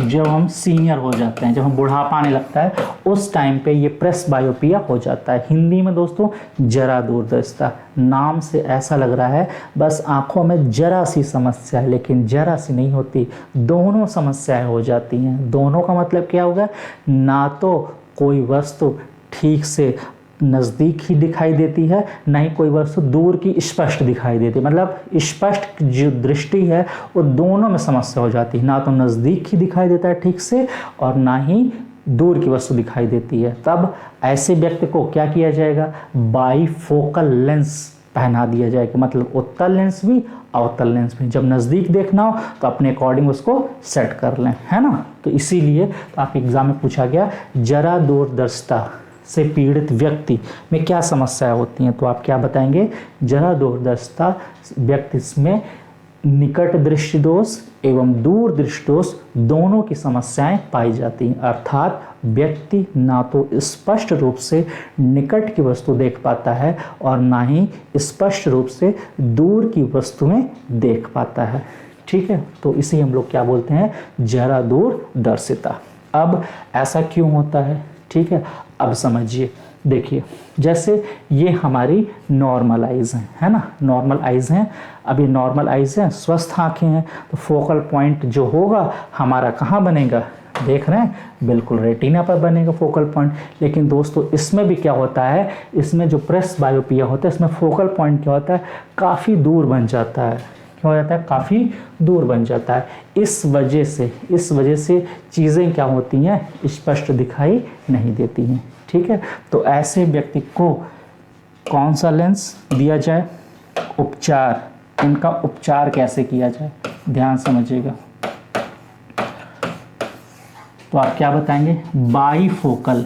जब हम सीनियर हो जाते हैं, जब हम बुढ़ापा आने लगता है, उस टाइम पे ये प्रेस बायोपिया हो जाता है। हिंदी में दोस्तों जरा दूरदर्शिता। नाम से ऐसा लग रहा है बस आंखों में जरा सी समस्या है, लेकिन जरा सी नहीं होती, दोनों समस्याएं हो जाती हैं। दोनों का मतलब क्या होगा? ना तो कोई वस्तु ठीक से नज़दीक ही दिखाई देती है, ना ही कोई वस्तु दूर की स्पष्ट दिखाई देती है। मतलब स्पष्ट जो दृष्टि है वो दोनों में समस्या हो जाती है, ना तो नज़दीक ही दिखाई देता है ठीक से और ना ही दूर की वस्तु दिखाई देती है। तब ऐसे व्यक्ति को क्या किया जाएगा? बाईफोकल लेंस पहना दिया जाएगा। मतलब उत्तल लेंस भी अवतल लेंस भी। जब नज़दीक देखना हो तो अपने अकॉर्डिंग उसको सेट कर लें, है ना। तो इसीलिए तो आप एग्जाम में पूछा गया जरा दूरदर्शिता से पीड़ित व्यक्ति में क्या समस्याएं होती हैं, तो आप क्या बताएंगे? जरा दूरदर्शिता व्यक्ति में निकट दृष्टि दोष एवं दूर दृष्टि दोष दोनों की समस्याएं पाई जाती हैं। अर्थात व्यक्ति ना तो स्पष्ट रूप से निकट की वस्तु देख पाता है और ना ही स्पष्ट रूप से दूर की वस्तुएं देख पाता है। ठीक है, तो इसे हम लोग क्या बोलते हैं? जरा दूरदर्शिता। अब ऐसा क्यों होता है? ठीक है, अब समझिए। देखिए, जैसे ये हमारी नॉर्मल आइज़ हैं, है ना, नॉर्मल आइज़ हैं। अब ये नॉर्मल आइज़ हैं, स्वस्थ आँखें हैं, तो फोकल पॉइंट जो होगा हमारा कहाँ बनेगा? देख रहे हैं, बिल्कुल रेटिना पर बनेगा फोकल पॉइंट। लेकिन दोस्तों इसमें भी क्या होता है? इसमें जो प्रेस बायोपिया होता है, इसमें फोकल पॉइंट क्या होता है? काफ़ी दूर बन जाता है। क्या हो जाता है? काफ़ी दूर बन जाता है। इस वजह से चीज़ें क्या होती हैं? स्पष्ट दिखाई नहीं देती हैं। ठीक है, तो ऐसे व्यक्ति को कौन सा लेंस दिया जाए? उपचार। इनका उपचार कैसे किया जाए? ध्यान समझिएगा। तो आप क्या बताएंगे? बाईफोकल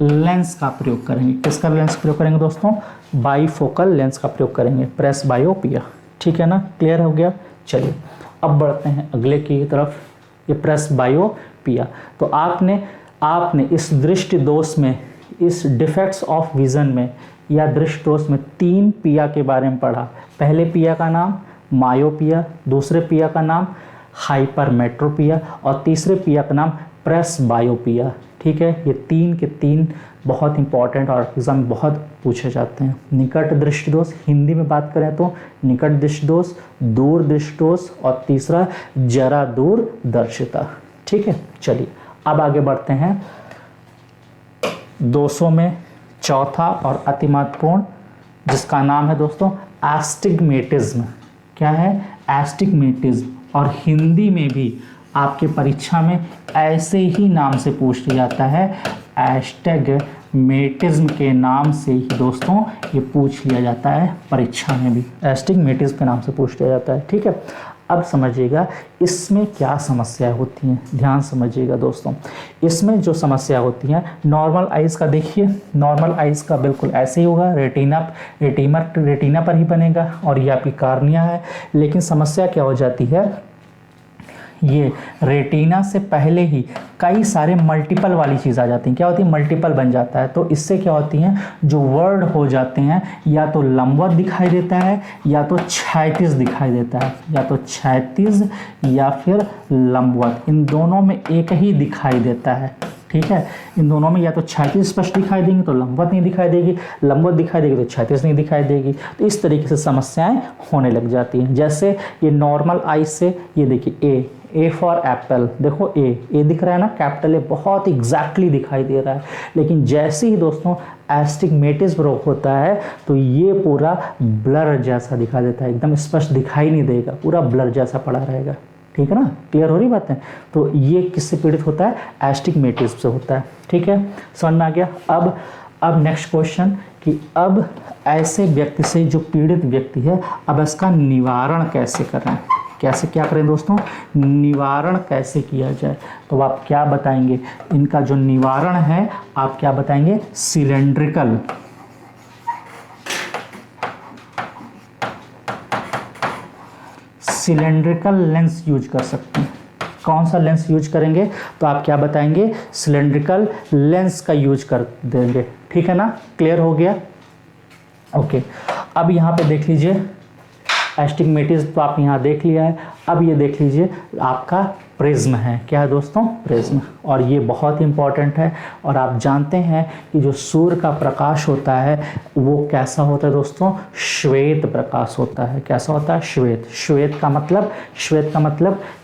लेंस का प्रयोग करेंगे। किसका लेंस प्रयोग करेंगे दोस्तों? बाईफोकल लेंस का प्रयोग करेंगे, प्रेस बायोपिया। ठीक है ना, क्लियर हो गया। चलिए अब बढ़ते हैं अगले की तरफ। ये प्रेसबायोपिया। तो आपने इस दृष्टि दोष में, इस डिफेक्ट्स ऑफ विजन में या दृष्टि दोष में 3 पिया के बारे में पढ़ा। पहले पिया का नाम मायोपिया, दूसरे पिया का नाम हाइपरमेट्रोपिया और तीसरे पिया का नाम प्रेसबायोपिया। ठीक है, ये 3 के 3 बहुत इंपॉर्टेंट और एग्जाम में बहुत पूछे जाते हैं। निकट दृष्टि दोष, हिंदी में बात करें तो निकट दृष्टि दोष, दूर दृष्टि दोष और तीसरा जरा दूरदर्शिता। ठीक है, चलिए अब आगे बढ़ते हैं। दोषों में चौथा और अति महत्वपूर्ण, जिसका नाम है दोस्तों एस्टिग्मेटिज्म। क्या है? एस्टिग्मेटिज्म। और हिंदी में भी आपके परीक्षा में ऐसे ही नाम से पूछ लिया जाता है, एस्टिग्मेटिज्म के नाम से ही दोस्तों ये पूछ लिया जाता है परीक्षा में भी, एस्टिग्मेटिज्म के नाम से पूछ लिया जाता है। ठीक है, अब समझिएगा इसमें क्या समस्या होती हैं, ध्यान समझिएगा दोस्तों। इसमें जो समस्या होती है, नॉर्मल आइज़ का देखिए, नॉर्मल आइज़ का बिल्कुल ऐसे ही होगा, रेटिना पर ही बनेगा और ये आपकी कार्निया है। लेकिन समस्या क्या हो जाती है, ये रेटिना से पहले ही कई सारे मल्टीपल वाली चीज़ आ जाती हैं। क्या होती है? मल्टीपल बन जाता है। तो इससे क्या होती हैं, जो वर्ड हो जाते हैं या तो लंबवत दिखाई देता है या तो क्षैतिज दिखाई देता है, या तो क्षैतिज या फिर लंबवत, इन दोनों में एक ही दिखाई देता है। ठीक है, इन दोनों में या तो क्षैतिज स्पष्ट दिखाई देंगी तो लंबवत नहीं दिखाई देगी, लंबवत दिखाई देगी तो क्षैतिज नहीं दिखाई देगी। तो इस तरीके से समस्याएं होने लग जाती हैं। जैसे ये नॉर्मल आई से, ये देखिए ए फॉर एप्पल, देखो ए दिख रहा है ना, कैपिटल ए बहुत एग्जैक्टली दिखाई दे रहा है। लेकिन जैसे ही दोस्तों एस्टिग्मेटिज्म रोग होता है तो ये पूरा ब्लर जैसा दिखा देता है, एकदम स्पष्ट दिखाई नहीं देगा, पूरा ब्लर जैसा पड़ा रहेगा। ठीक है ना, क्लियर हो रही बात है? तो ये किससे पीड़ित होता है? एस्टिग्मेटिज्म से होता है। ठीक है, समझ में आ गया? अब नेक्स्ट क्वेश्चन कि अब ऐसे व्यक्ति से जो पीड़ित व्यक्ति है, अब इसका निवारण कैसे करें, कैसे क्या करें दोस्तों, निवारण कैसे किया जाए। तो आप क्या बताएंगे, इनका जो निवारण है आप क्या बताएंगे? सिलेंड्रिकल लेंस यूज कर सकते हैं। कौन सा लेंस यूज करेंगे? तो आप क्या बताएंगे? सिलेंड्रिकल लेंस का यूज कर देंगे। ठीक है ना, क्लियर हो गया? ओके, अब यहाँ पे देख लीजिए एस्टिग्मेटिज्म तो आप यहाँ देख लिया है। अब ये देख लीजिए आपका प्रिज्म है। क्या है दोस्तों? प्रिज्म। और ये बहुत इंपॉर्टेंट है। और आप जानते हैं कि जो सूर्य का प्रकाश होता है वो कैसा होता है दोस्तों? श्वेत प्रकाश होता है। कैसा होता है? श्वेत। श्वेत का मतलब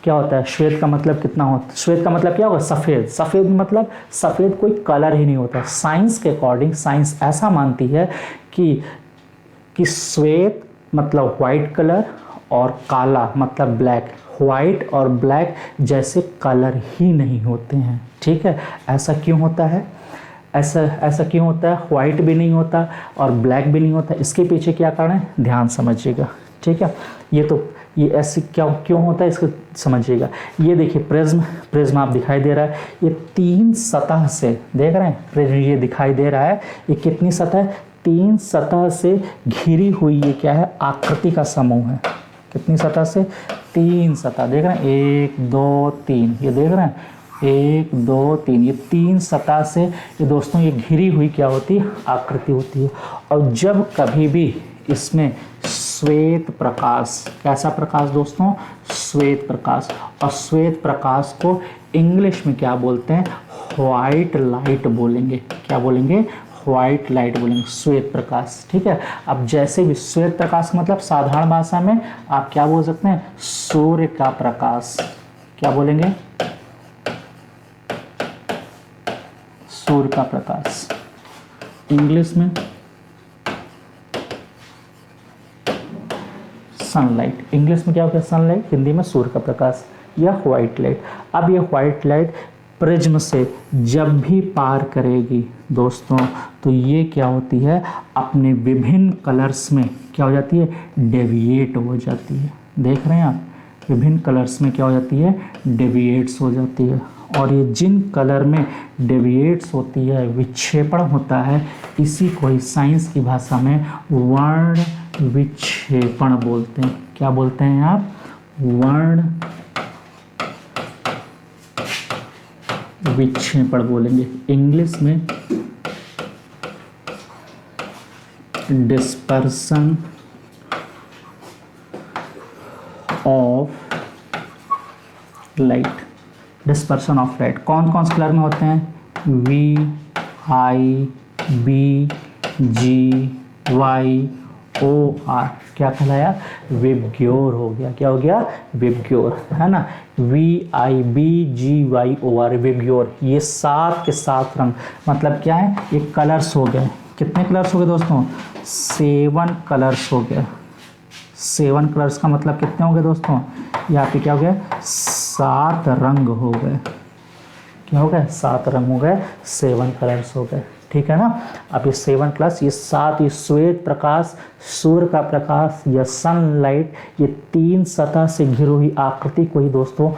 क्या होता है? श्वेत का मतलब कितना होता है? श्वेत का मतलब क्या होगा? सफ़ेद। सफ़ेद मतलब सफ़ेद कोई कलर ही नहीं होता। साइंस के अकॉर्डिंग साइंस ऐसा मानती है कि श्वेत मतलब वाइट कलर और काला मतलब ब्लैक, वाइट और ब्लैक जैसे कलर ही नहीं होते हैं। ठीक है, ऐसा क्यों होता है? ऐसा क्यों होता है? वाइट भी नहीं होता और ब्लैक भी नहीं होता। इसके पीछे क्या कारण है? ध्यान समझिएगा। ठीक है, ये ऐसे क्यों होता है इसको समझिएगा। ये देखिए प्रिज्म आप दिखाई दे रहा है, ये 3 सतह से देख रहे हैं, प्रिज्म ये दिखाई दे रहा है। ये कितनी सतह? 3 सतह से घिरी हुई ये क्या है? आकृति का समूह है। कितनी सतह से? 3 सतह। देख रहे हैं 1 2 3, ये देख रहे हैं 1 2 3, ये 3 सतह से ये दोस्तों ये घिरी हुई क्या होती है? आकृति होती है। और जब कभी भी इसमें श्वेत प्रकाश, कैसा प्रकाश दोस्तों? श्वेत प्रकाश। और श्वेत प्रकाश को इंग्लिश में क्या बोलते हैं? व्हाइट लाइट बोलेंगे। क्या बोलेंगे? व्हाइट लाइट बोलेंगे, श्वेत प्रकाश। ठीक है, अब जैसे भी श्वेत प्रकाश मतलब साधारण भाषा में आप क्या बोल सकते हैं? सूर्य का प्रकाश। क्या बोलेंगे? सूर्य का प्रकाश। इंग्लिश में सनलाइट। इंग्लिश में क्या होता है? सनलाइट। हिंदी में सूर्य का प्रकाश या व्हाइट लाइट। अब ये व्हाइट लाइट प्रिज्म से जब भी पार करेगी दोस्तों तो ये क्या होती है? अपने विभिन्न कलर्स में क्या हो जाती है? डेविएट हो जाती है। देख रहे हैं आप, विभिन्न कलर्स में क्या हो जाती है? डेविएट्स हो जाती है। और ये जिन कलर में डेविएट्स होती है, विक्षेपण होता है, इसी को ही साइंस की भाषा में वर्ण विक्षेपण बोलते हैं। क्या बोलते हैं आप? वर्ण विक्षेपण बोलेंगे, इंग्लिश में dispersion of light. Dispersion of light कौन कौन से कलर में होते हैं? V, I, B, G, Y, O, R। क्या कहलाया? विबग्योर हो गया। क्या हो गया? विबग्योर, है ना। V, I, B, G, Y, O, R, VIBGYOR. ये 7 के 7 रंग, मतलब क्या है? ये कलर्स हो गए। कितने कलर्स हो गए दोस्तों? 7 कलर्स हो गए। 7 कलर्स का मतलब कितने हो गए दोस्तों? यहाँ पे क्या हो गया? 7 रंग हो गए। क्या हो गए? 7 रंग हो गए, 7 कलर्स हो गए। ठीक है ना। अब ये 7 कलर्स, ये 7, ये श्वेत प्रकाश, सूर्य का प्रकाश या सनलाइट, ये 3 सतह से घिरी हुई आकृति को ही दोस्तों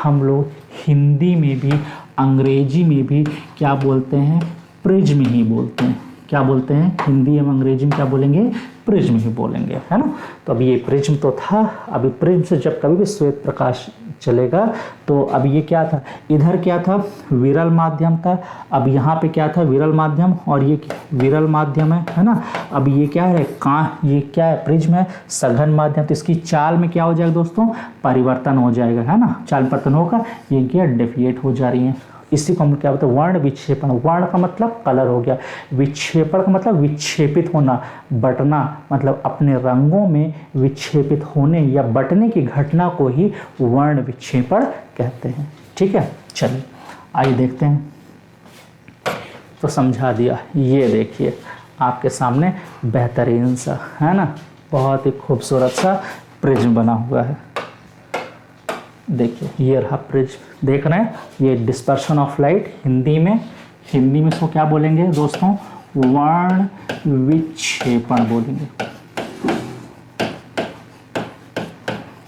हम लोग हिंदी में भी अंग्रेजी में भी क्या बोलते हैं? प्रिज्म ही बोलते हैं। क्या बोलते हैं? हिंदी एवं अंग्रेजी में क्या बोलेंगे? प्रिज्म ही बोलेंगे, है ना। तो अभी ये प्रिज्म तो था, अभी प्रिज्म से जब कभी भी श्वेत प्रकाश चलेगा तो अब ये क्या था? इधर क्या था? विरल माध्यम था। अब यहाँ पे क्या था? विरल माध्यम, और ये विरल माध्यम है ना। अब ये क्या है? ये क्या है? प्रिज्म है, सघन माध्यम। तो इसकी चाल में क्या हो जाएगा दोस्तों? परिवर्तन हो जाएगा, है ना। चाल परिवर्तन होगा, ये क्या? डेविएट हो जा रही है। इसी को हम क्या बोलते हैं? वर्ण विक्षेपण। वर्ण का मतलब कलर हो गया, विक्षेपण का मतलब विक्षेपित होना, बटना, मतलब अपने रंगों में विक्षेपित होने या बटने की घटना को ही वर्ण विक्षेपण कहते हैं। ठीक है, चलिए आइए देखते हैं। तो समझा दिया। ये देखिए आपके सामने बेहतरीन सा, है ना, बहुत ही खूबसूरत सा प्रिज्म बना हुआ है। देखिए ये रहा प्रिज्म, देख रहे हैं? ये डिस्पर्शन ऑफ लाइट हिंदी में इसको क्या बोलेंगे दोस्तों? वर्ण विक्षेपण बोलेंगे।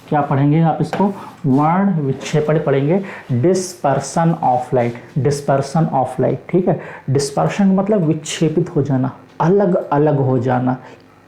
क्या पढ़ेंगे आप इसको? वर्ण विक्षेपण पढ़ेंगे। Dispersion of light, dispersion of light. ठीक है, डिस्पर्शन मतलब विक्षेपित हो जाना, अलग अलग हो जाना।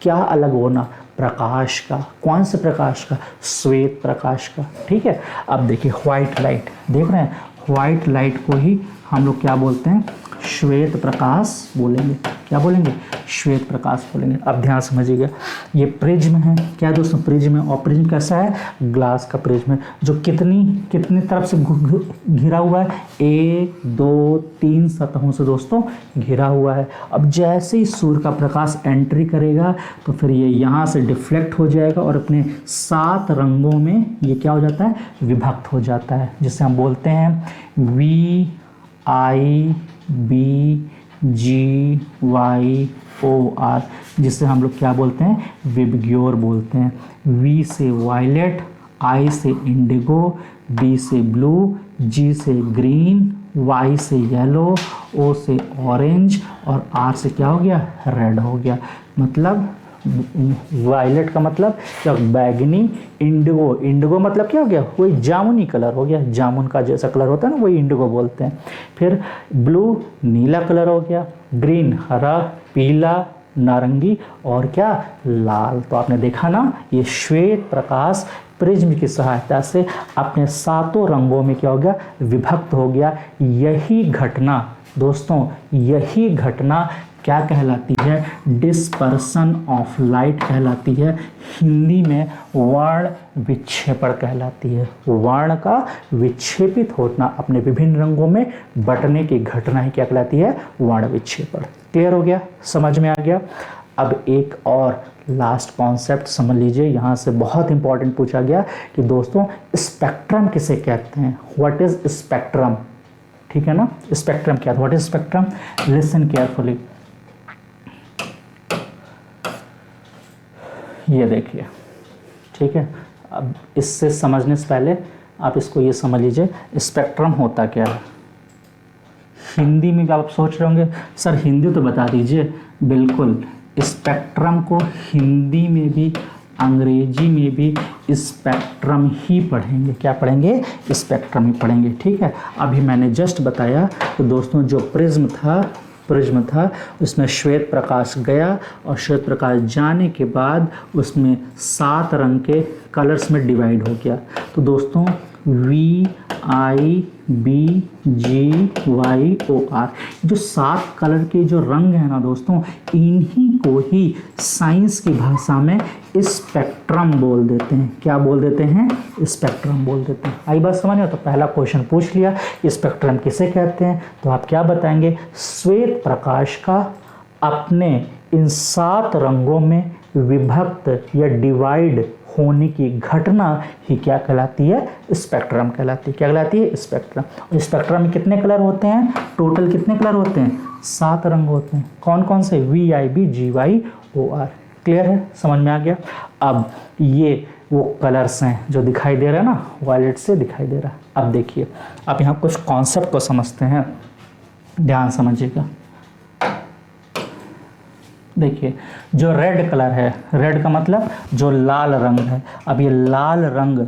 क्या अलग होना? प्रकाश का। कौन से प्रकाश का? श्वेत प्रकाश का। ठीक है, अब देखिए व्हाइट लाइट, देख रहे हैं? व्हाइट लाइट को ही हम लोग क्या बोलते हैं? श्वेत प्रकाश बोलेंगे। क्या बोलेंगे? श्वेत प्रकाश बोलेंगे। अब ध्यान समझिएगा, ये प्रिज्म है। क्या दोस्तों? प्रिज्म है। और प्रिज्म कैसा है? ग्लास का प्रिज्म है, जो कितनी तरफ से घिरा हुआ है? 1, 2, 3 सतहों से दोस्तों घिरा हुआ है। अब जैसे ही सूर्य का प्रकाश एंट्री करेगा तो फिर ये यहाँ से डिफ्लेक्ट हो जाएगा और अपने 7 रंगों में ये क्या हो जाता है? विभक्त हो जाता है, जिसे हम बोलते हैं VI, B, G, Y, O, R, जिसे हम लोग क्या बोलते हैं? विबग्योर बोलते हैं। V से वायलेट, I से इंडिगो, B से ब्लू, G से ग्रीन, Y से येलो, O से ऑरेंज और R से क्या हो गया? रेड हो गया। मतलब वायलेट का मतलब क्या? बैगनी। इंडिगो, इंडिगो मतलब क्या हो गया? वही जामुनी कलर हो गया, जामुन का जैसा कलर होता है ना, वही इंडिगो बोलते हैं। फिर ब्लू, नीला कलर हो गया। ग्रीन, हरा, पीला, नारंगी और क्या? लाल। तो आपने देखा ना, ये श्वेत प्रकाश प्रिज्म की सहायता से अपने 7 रंगों में क्या हो गया? विभक्त हो गया। यही घटना दोस्तों, यही घटना क्या कहलाती है? डिस्पर्सन ऑफ लाइट कहलाती है। हिंदी में वर्ण विक्षेपण कहलाती है। वर्ण का विक्षेपित होना, अपने विभिन्न रंगों में बटने की घटना ही क्या कहलाती है? वर्ण विक्षेपण। क्लियर हो गया? समझ में आ गया? अब एक और लास्ट कॉन्सेप्ट समझ लीजिए। यहाँ से बहुत इंपॉर्टेंट पूछा गया कि दोस्तों स्पेक्ट्रम किसे कहते हैं? What is spectrum? ठीक है ना, स्पेक्ट्रम क्या है? What is spectrum? Listen carefully. ये देखिए, ठीक है। अब इससे समझने से पहले आप इसको ये समझ लीजिए, स्पेक्ट्रम होता क्या है। हिंदी में भी आप सोच रहे होंगे सर हिंदी तो बता दीजिए। बिल्कुल, स्पेक्ट्रम को हिंदी में भी अंग्रेजी में भी स्पेक्ट्रम ही पढ़ेंगे। क्या पढ़ेंगे? स्पेक्ट्रम ही पढ़ेंगे। ठीक है, अभी मैंने जस्ट बताया तो दोस्तों जो प्रिज्म था उसमें श्वेत प्रकाश गया और श्वेत प्रकाश जाने के बाद उसमें 7 रंग के कलर्स में डिवाइड हो गया। तो दोस्तों VIBGYOR। जो 7 कलर के जो रंग हैं ना दोस्तों, इन्हीं को ही साइंस की भाषा में स्पेक्ट्रम बोल देते हैं। क्या बोल देते हैं? स्पेक्ट्रम बोल देते हैं। आई बात समझ में? तो पहला क्वेश्चन पूछ लिया, स्पेक्ट्रम किसे कहते हैं? तो आप क्या बताएंगे? श्वेत प्रकाश का अपने इन 7 रंगों में विभक्त या डिवाइड होने की घटना ही क्या कहलाती है? स्पेक्ट्रम कहलाती है। क्या कहलाती है? स्पेक्ट्रम। और स्पेक्ट्रम में कितने कलर होते हैं? टोटल कितने कलर होते हैं? 7 रंग होते हैं। कौन कौन से? VIBGYOR। क्लियर है? समझ में आ गया? अब ये वो कलर्स हैं जो दिखाई दे रहा है ना, वायलेट से दिखाई दे रहा है। अब देखिए, अब यहाँ कुछ कॉन्सेप्ट को समझते हैं, ध्यान समझिएगा। देखिए, जो रेड कलर है, रेड का मतलब जो लाल रंग है। अब ये लाल रंग,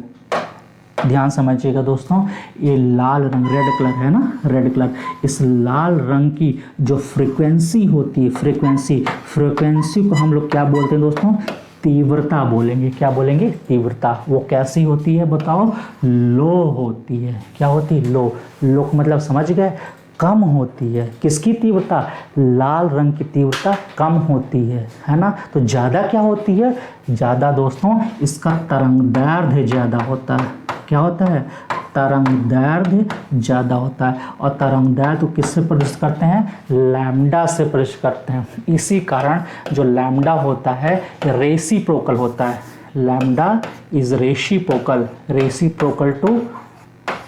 ध्यान समझिएगा दोस्तों, ये लाल रंग रेड कलर है ना, रेड कलर, इस लाल रंग की जो फ्रीक्वेंसी होती है, फ्रीक्वेंसी को हम लोग क्या बोलते हैं दोस्तों? तीव्रता बोलेंगे। क्या बोलेंगे? तीव्रता। वो कैसी होती है बताओ? लो होती है। क्या होती है? लो। लो का मतलब समझ गए? कम होती है। किसकी तीव्रता? लाल रंग की तीव्रता कम होती है ना। तो ज़्यादा क्या होती है? ज़्यादा दोस्तों इसका तरंगदैर्ध्य ज़्यादा होता है। क्या होता है? तरंगदैर्ध्य ज़्यादा होता है। और तरंगदैर्ध्य किससे प्रदर्शित करते हैं? लैम्डा से प्रदर्शित करते हैं। इसी कारण जो लैम्डा होता है रेसिप्रोकल होता है। लैम्डा इज रेसिप्रोकल टू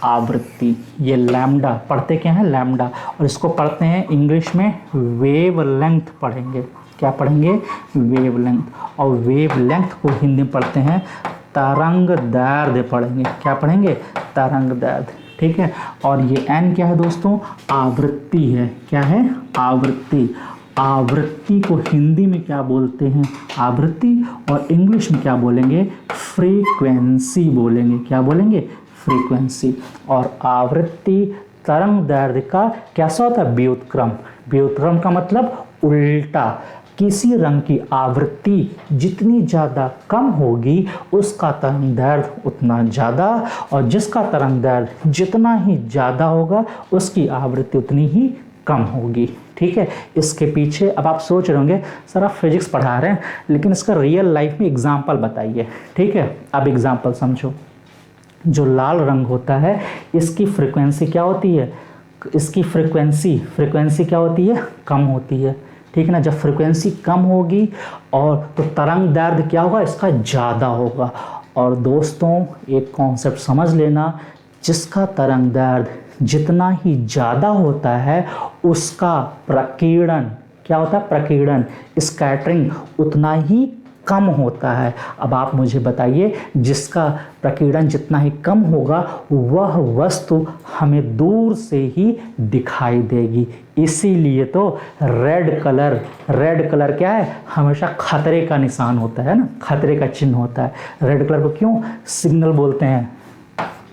आवृत्ति। ये लैम्डा पढ़ते क्या है? लैम्डा। और इसको पढ़ते हैं इंग्लिश में वेवलेंथ पढ़ेंगे। क्या पढ़ेंगे? वेवलेंथ। और वेवलेंथ को हिंदी में पढ़ते हैं तरंगदैर्ध्य पढ़ेंगे। क्या पढ़ेंगे? तरंगदैर्ध्य। ठीक है। और ये n क्या है दोस्तों? आवृत्ति है। क्या है? आवृत्ति। आवृत्ति को हिंदी में क्या बोलते हैं? आवृत्ति। और इंग्लिश में क्या बोलेंगे? फ्रीक्वेंसी बोलेंगे। क्या बोलेंगे? फ्रीक्वेंसी। और आवृत्ति तरंगदैर्ध्य का कैसा होता है? व्युत्क्रम। व्युत्क्रम का मतलब उल्टा। किसी रंग की आवृत्ति जितनी ज़्यादा कम होगी उसका तरंगदैर्ध्य उतना ज़्यादा, और जिसका तरंगदैर्ध्य जितना ही ज़्यादा होगा उसकी आवृत्ति उतनी ही कम होगी। ठीक है। इसके पीछे अब आप सोच रहे होंगे सर आप फिजिक्स पढ़ा रहे हैं लेकिन इसका रियल लाइफ में एग्जाम्पल बताइए। ठीक है। अब एग्जाम्पल समझो। जो लाल रंग होता है इसकी फ्रीक्वेंसी क्या होती है? इसकी फ्रीक्वेंसी क्या होती है? कम होती है। ठीक है ना। जब फ्रीक्वेंसी कम होगी और तो तरंगदैर्ध्य क्या होगा? इसका ज़्यादा होगा। और दोस्तों एक कॉन्सेप्ट समझ लेना, जिसका तरंगदैर्ध्य जितना ही ज़्यादा होता है उसका प्रकीर्णन क्या होता है? प्रकीर्णन, स्कैटरिंग उतना ही कम होता है। अब आप मुझे बताइए, जिसका प्रकीर्णन जितना ही कम होगा वह वस्तु हमें दूर से ही दिखाई देगी। इसीलिए तो रेड कलर क्या है? हमेशा खतरे का निशान होता है ना, खतरे का चिन्ह होता है। रेड कलर को क्यों सिग्नल बोलते हैं?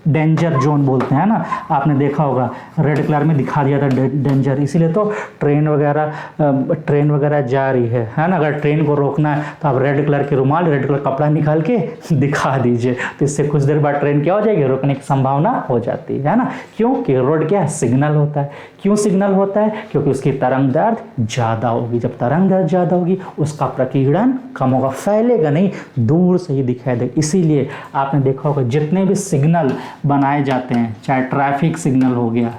डेंजर जोन बोलते हैं ना। आपने देखा होगा रेड कलर में दिखा दिया था डेंजर। इसीलिए तो ट्रेन वगैरह जा रही है ना। अगर ट्रेन को रोकना है तो आप रेड कलर के रुमाल, रेड कलर कपड़ा निकाल के दिखा दीजिए, तो इससे कुछ देर बाद ट्रेन क्या हो जाएगी? रुकने की संभावना हो जाती है ना। क्योंकि रोड क्या है? सिग्नल होता है। क्यों सिग्नल होता है? क्योंकि उसकी तरंगदैर्ध्य ज़्यादा होगी। जब तरंगदैर्ध्य ज़्यादा होगी उसका प्रकीर्णन कम होगा, फैलेगा नहीं, दूर से ही दिखाई देगा। इसीलिए आपने देखा होगा जितने भी सिग्नल बनाए जाते हैं, चाहे ट्रैफिक सिग्नल हो गया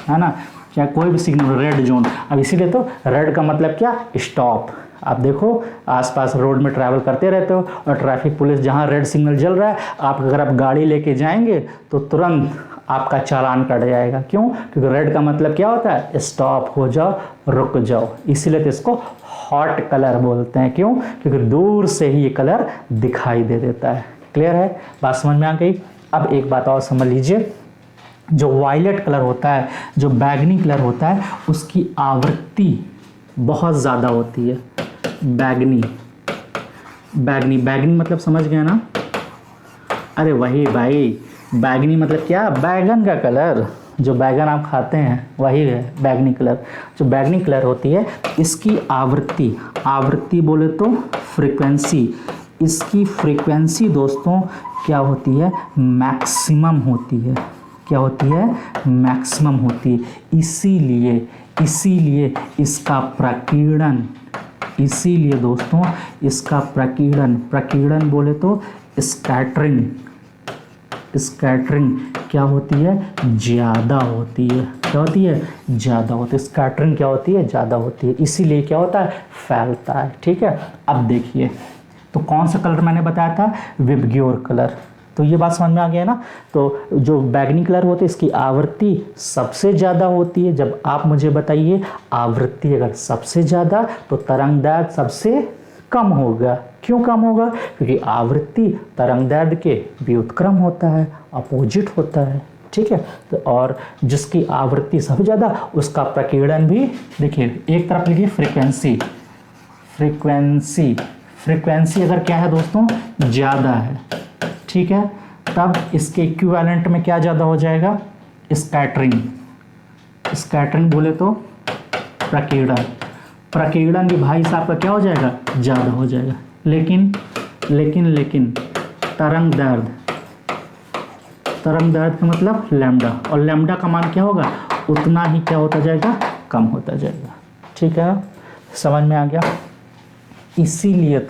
है ना, चाहे कोई भी सिग्नल, रेड जोन। अब इसीलिए तो रेड का मतलब क्या? स्टॉप। आप देखो आसपास रोड में ट्रैवल करते रहते हो और ट्रैफिक पुलिस जहाँ रेड सिग्नल जल रहा है अगर आप गाड़ी लेके जाएंगे तो तुरंत आपका चालान कट जाएगा। क्यों? क्योंकि रेड का मतलब क्या होता है? स्टॉप हो जाओ, रुक जाओ। इसीलिए तो इसको हॉट कलर बोलते हैं। क्यों? क्योंकि दूर से ही ये कलर दिखाई दे देता है। क्लियर है? बात समझ में आ गई? अब एक बात और समझ लीजिए, जो वायलेट कलर होता है, जो बैगनी कलर होता है, उसकी आवृत्ति बहुत ज़्यादा होती है। बैगनी मतलब समझ गए ना? अरे वही भाई, बैगनी मतलब क्या? बैगन का कलर। जो बैगन आप खाते हैं वही है बैगनी कलर। जो बैगनी कलर होती है इसकी आवृत्ति बोले तो फ्रीक्वेंसी, इसकी फ्रीक्वेंसी दोस्तों क्या होती है, मैक्सिमम होती है। क्या होती है, मैक्सिमम होती है। इसीलिए इसका प्रकीर्णन, इसीलिए दोस्तों इसका प्रकीर्णन बोले तो स्कैटरिंग क्या होती है, ज़्यादा होती है। क्या होती है, ज़्यादा होती है। स्कैटरिंग क्या होती है, ज़्यादा होती है। इसीलिए क्या होता है, फैलता है। ठीक है, अब देखिए तो कौन सा कलर मैंने बताया था, विबग्योर कलर। तो ये बात समझ में आ गया ना। तो जो बैगनी कलर होती है इसकी आवृत्ति सबसे ज़्यादा होती है। जब आप मुझे बताइए आवृत्ति अगर सबसे ज़्यादा तो तरंगदैर्घ्य सबसे कम होगा। क्यों कम होगा, क्योंकि आवृत्ति तरंगदैर्घ्य के व्युत्क्रम होता है, अपोजिट होता है। ठीक है, तो और जिसकी आवृत्ति सबसे ज़्यादा उसका प्रकीर्णन भी, देखिए एक तरफ लिखिए फ्रीक्वेंसी अगर क्या है दोस्तों, ज़्यादा है, ठीक है, तब इसके इक्विवेलेंट में क्या ज़्यादा हो जाएगा, स्कैटरिंग बोले तो प्रकीर्णन भी भाई साहब का क्या हो जाएगा, ज़्यादा हो जाएगा। लेकिन तरंगदैर्घ्य का मतलब लैम्डा, और लैम्डा का मान क्या होगा, उतना ही क्या होता जाएगा, कम होता जाएगा। ठीक है, समझ में आ गया। इसीलिए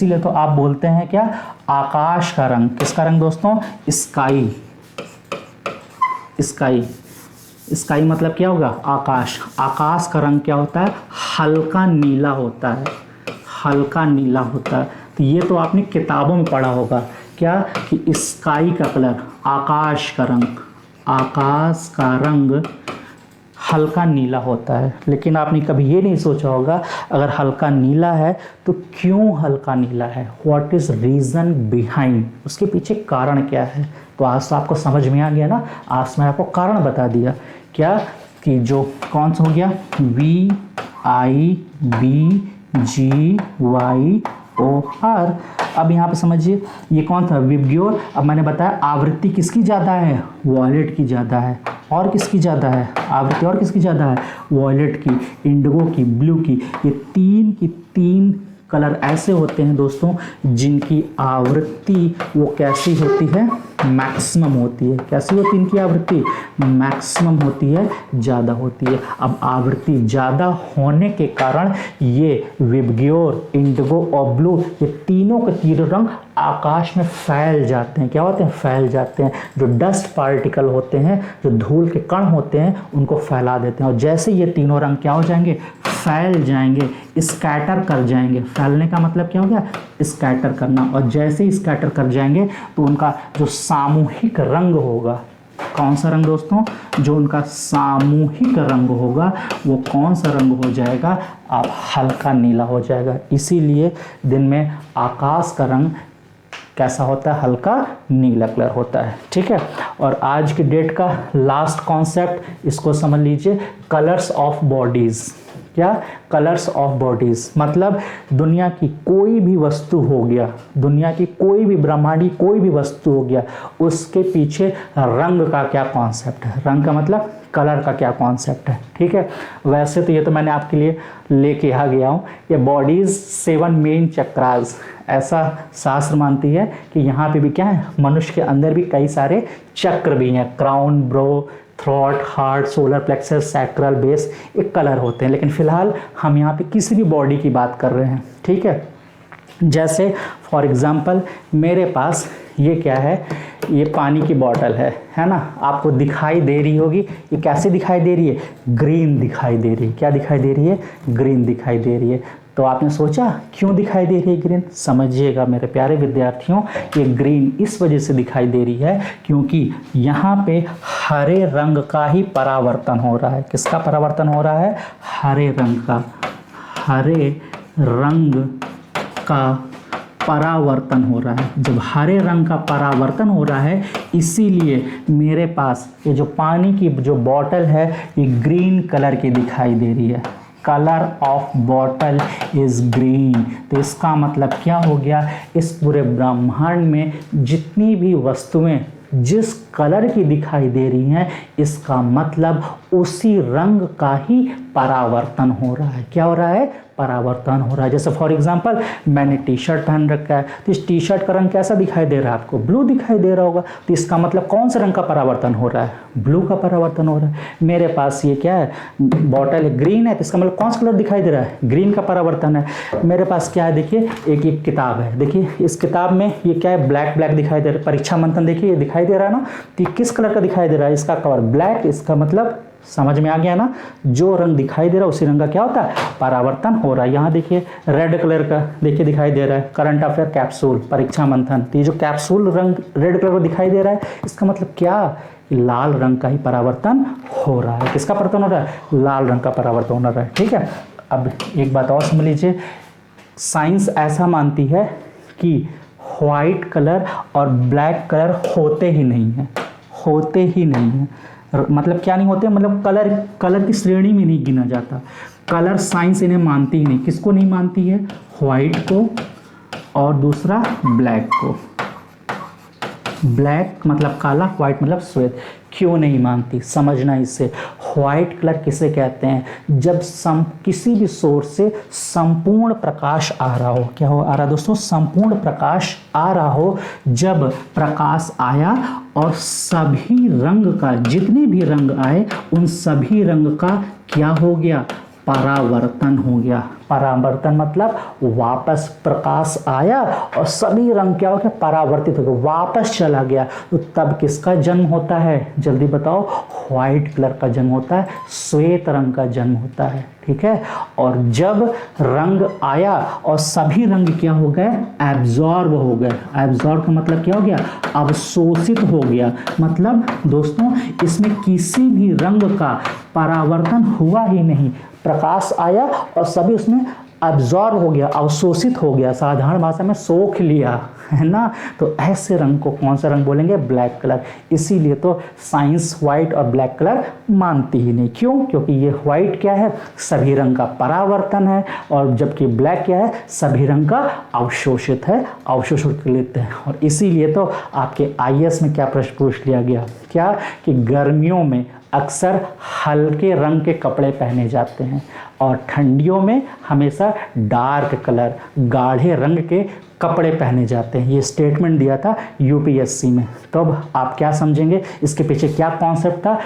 तो आप बोलते हैं क्या, आकाश का रंग। किसका रंग दोस्तों, स्काई मतलब क्या होगा, आकाश का रंग क्या होता है, हल्का नीला होता है। तो ये तो आपने किताबों में पढ़ा होगा क्या, कि स्काई का कलर, आकाश का रंग हल्का नीला होता है। लेकिन आपने कभी ये नहीं सोचा होगा अगर हल्का नीला है तो क्यों हल्का नीला है, व्हाट इज़ रीज़न बिहाइंड, उसके पीछे कारण क्या है। तो आज तो आपको समझ में आ गया ना। आज मैं आपको कारण बता दिया क्या, कि जो कौन सा हो गया, VIBGYOR। अब यहाँ पे समझिए ये कौन था, विबग्योर। अब मैंने बताया आवृत्ति किसकी ज़्यादा है, वॉयलेट की ज़्यादा है। और किसकी ज़्यादा है आवृत्ति, और किसकी ज़्यादा है, वॉयलेट की, इंडिगो की, ब्लू की। ये तीन कलर ऐसे होते हैं दोस्तों जिनकी आवृत्ति वो कैसी होती है, मैक्सिमम होती है। कैसी होती है इनकी आवृत्ति, मैक्सिमम होती है, ज़्यादा होती है। अब आवृत्ति ज़्यादा होने के कारण ये विबग्योर, इंडिगो और ब्लू, ये तीनों के तीनों रंग आकाश में फैल जाते हैं। क्या होते हैं, फैल जाते हैं। जो डस्ट पार्टिकल होते हैं, जो धूल के कण होते हैं, उनको फैला देते हैं। और जैसे ये तीनों रंग क्या हो जाएंगे, फैल जाएंगे, स्कैटर कर जाएंगे। फैलने का मतलब क्या हो गया, स्कैटर करना। और जैसे ही स्कैटर कर जाएंगे तो उनका जो सामूहिक रंग होगा, कौन सा रंग दोस्तों, जो उनका सामूहिक रंग होगा वो कौन सा रंग हो जाएगा, आप हल्का नीला हो जाएगा। इसीलिए दिन में आकाश का रंग कैसा होता है, हल्का नीला कलर होता है। ठीक है, और आज की डेट का लास्ट कॉन्सेप्ट इसको समझ लीजिए, कलर्स ऑफ बॉडीज़। क्या, कलर्स ऑफ बॉडीज़ मतलब दुनिया की कोई भी वस्तु हो गया, दुनिया की कोई भी ब्रह्मांडी कोई भी वस्तु हो गया, उसके पीछे रंग का क्या कॉन्सेप्ट है, रंग का मतलब कलर का क्या कॉन्सेप्ट है। ठीक है, वैसे तो ये तो मैंने आपके लिए लेके आ गया हूँ। ये बॉडीज़ 7 मेन चक्रास, ऐसा शास्त्र मानती है कि यहाँ पे भी क्या है, मनुष्य के अंदर भी कई सारे चक्र भी हैं। Crown, bro, throat, heart, solar plexus, sacral, base, एक कलर होते हैं। लेकिन फिलहाल हम यहाँ पे किसी भी बॉडी की बात कर रहे हैं। ठीक है, जैसे फॉर एग्जांपल मेरे पास ये क्या है, ये पानी की बॉटल है ना, आपको दिखाई दे रही होगी। ये कैसे दिखाई दे रही है, ग्रीन दिखाई दे रही है। क्या दिखाई दे रही है, ग्रीन दिखाई दे रही है। तो आपने सोचा क्यों दिखाई दे रही है ग्रीन, समझिएगा मेरे प्यारे विद्यार्थियों, ये ग्रीन इस वजह से दिखाई दे रही है क्योंकि यहाँ पे हरे रंग का ही परावर्तन हो रहा है। किसका परावर्तन हो रहा है, हरे रंग का, हरे रंग का परावर्तन हो रहा है। जब हरे रंग का परावर्तन हो रहा है, इसीलिए मेरे पास ये जो पानी की जो बॉटल है ये ग्रीन कलर की दिखाई दे रही है। Colour of bottle is green. तो इसका मतलब क्या हो गया, इस पूरे ब्रह्मांड में जितनी भी वस्तुएं जिस कलर की दिखाई दे रही हैं, इसका मतलब उसी रंग का ही परावर्तन हो रहा है। क्या हो रहा है, परावर्तन हो रहा है। जैसे फॉर एग्जांपल मैंने टी शर्ट पहन रखा है, तो इस टी शर्ट का रंग कैसा दिखाई दे रहा है आपको? ब्लू दिखाई दे रहा होगा। तो इसका मतलब कौन से रंग का परावर्तन हो रहा है? ब्लू का परावर्तन हो रहा है। मेरे पास ये क्या है, बॉटल है, ग्रीन है, तो इसका मतलब कौन सा कलर दिखाई दे रहा है? ग्रीन का परावर्तन है। मेरे पास क्या है, देखिए एक किताब है, देखिए इस किताब में ये क्या है, ब्लैक ब्लैक दिखाई दे रहा है। परीक्षा मंथन देखिए ये दिखाई दे रहा है ना, तो ये किस कलर का दिखाई दे रहा है? इसका कलर ब्लैक। इसका मतलब समझ में आ गया ना, जो रंग दिखाई दे रहा है उसी रंग का क्या होता है? परावर्तन हो रहा है। यहाँ देखिए रेड कलर का देखिए दिखाई दे रहा है, करंट अफेयर कैप्सूल, परीक्षा मंथन। तो ये जो कैप्सूल रंग रेड कलर का दिखाई दे रहा है, इसका मतलब क्या? लाल रंग का ही परावर्तन हो रहा है। किसका परावर्तन हो रहा है? लाल रंग का परावर्तन हो रहा है। ठीक है, अब एक बात और समझ लीजिए, साइंस ऐसा मानती है कि व्हाइट कलर और ब्लैक कलर होते ही नहीं है, होते ही नहीं है। मतलब क्या नहीं होते? मतलब कलर की श्रेणी में नहीं गिना जाता। कलर साइंस इन्हें मानती ही नहीं। किसको नहीं मानती है? व्हाइट को और दूसरा ब्लैक को। ब्लैक मतलब काला, व्हाइट मतलब श्वेत। क्यों नहीं मानती? समझना इससे। व्हाइट कलर किसे कहते हैं? जब किसी भी सोर्स से संपूर्ण प्रकाश आ रहा हो। क्या हो आ रहा दोस्तों? संपूर्ण प्रकाश आ रहा हो। जब प्रकाश आया और सभी रंग का, जितने भी रंग आए उन सभी रंग का क्या हो गया? परावर्तन हो गया। परावर्तन मतलब वापस प्रकाश आया और सभी रंग क्या हो गया? परावर्तित हो गया, वापस चला गया। तो तब किसका जन्म होता है? जल्दी बताओ। व्हाइट कलर का जन्म होता है, श्वेत रंग का जन्म होता है। ठीक है, और जब रंग आया और सभी रंग क्या हो गए? एब्जॉर्ब हो गए। एब्जॉर्ब का मतलब क्या हो गया? अवशोषित हो गया। मतलब दोस्तों इसमें किसी भी रंग का परावर्तन हुआ ही नहीं। प्रकाश आया और सभी उसमें अब्जॉर्ब हो गया, अवशोषित हो गया, साधारण भाषा में सोख लिया, है ना। तो ऐसे रंग को कौन सा रंग बोलेंगे? Black colour. इसीलिए तो साइंस व्हाइट और ब्लैक कलर मानती ही नहीं। क्यों? क्योंकि ये व्हाइट क्या है? सभी रंग का परावर्तन है, और जबकि ब्लैक क्या है? सभी रंग का अवशोषित है, अवशोषित कर लेते हैं। और इसीलिए तो आपके आईएएस में क्या प्रश्न पूछ लिया गया? क्या कि गर्मियों में अक्सर हल्के रंग के कपड़े पहने जाते हैं और ठंडियों में हमेशा डार्क कलर, गाढ़े रंग के कपड़े पहने जाते हैं। ये स्टेटमेंट दिया था यूपीएससी में। तो अब आप क्या समझेंगे इसके पीछे क्या कॉन्सेप्ट था?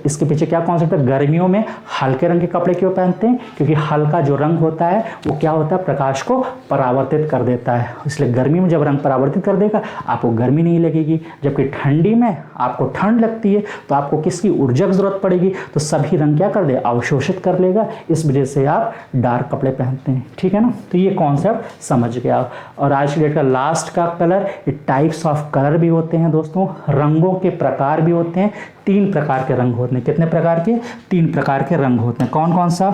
इसके पीछे क्या कॉन्सेप्ट है? गर्मियों में हल्के रंग के कपड़े क्यों पहनते हैं? क्योंकि हल्का जो रंग होता है वो क्या होता है? प्रकाश को परावर्तित कर देता है। इसलिए गर्मी में जब रंग परावर्तित कर देगा आपको गर्मी नहीं लगेगी, जबकि ठंडी में आपको ठंड लगती है तो आपको किसकी ऊर्जा की जरूरत पड़ेगी, तो सभी रंग क्या कर दे? अवशोषित कर लेगा। इस वजह से आप डार्क कपड़े पहनते हैं। ठीक है ना, तो ये कॉन्सेप्ट समझ गया। और आज की डेट का लास्ट का कलर, टाइप्स ऑफ कलर भी होते हैं दोस्तों, रंगों के प्रकार भी होते हैं। 3 प्रकार के रंग होते हैं। कितने प्रकार के? 3 प्रकार के रंग होते हैं। कौन कौन सा?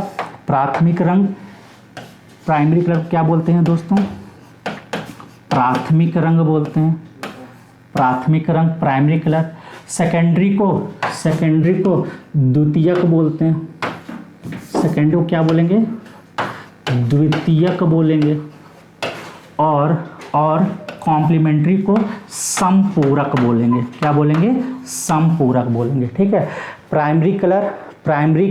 प्राथमिक रंग, प्राइमरी कलर क्या बोलते हैं दोस्तों? प्राथमिक रंग बोलते हैं, प्राथमिक रंग, प्राइमरी कलर। सेकेंडरी को द्वितीयक बोलते हैं। सेकेंडरी को क्या बोलेंगे? द्वितीयक बोलेंगे। और कॉम्प्लीमेंट्री को समपूरक बोलेंगे। क्या बोलेंगे? समपूरक बोलेंगे। ठीक है, प्राइमरी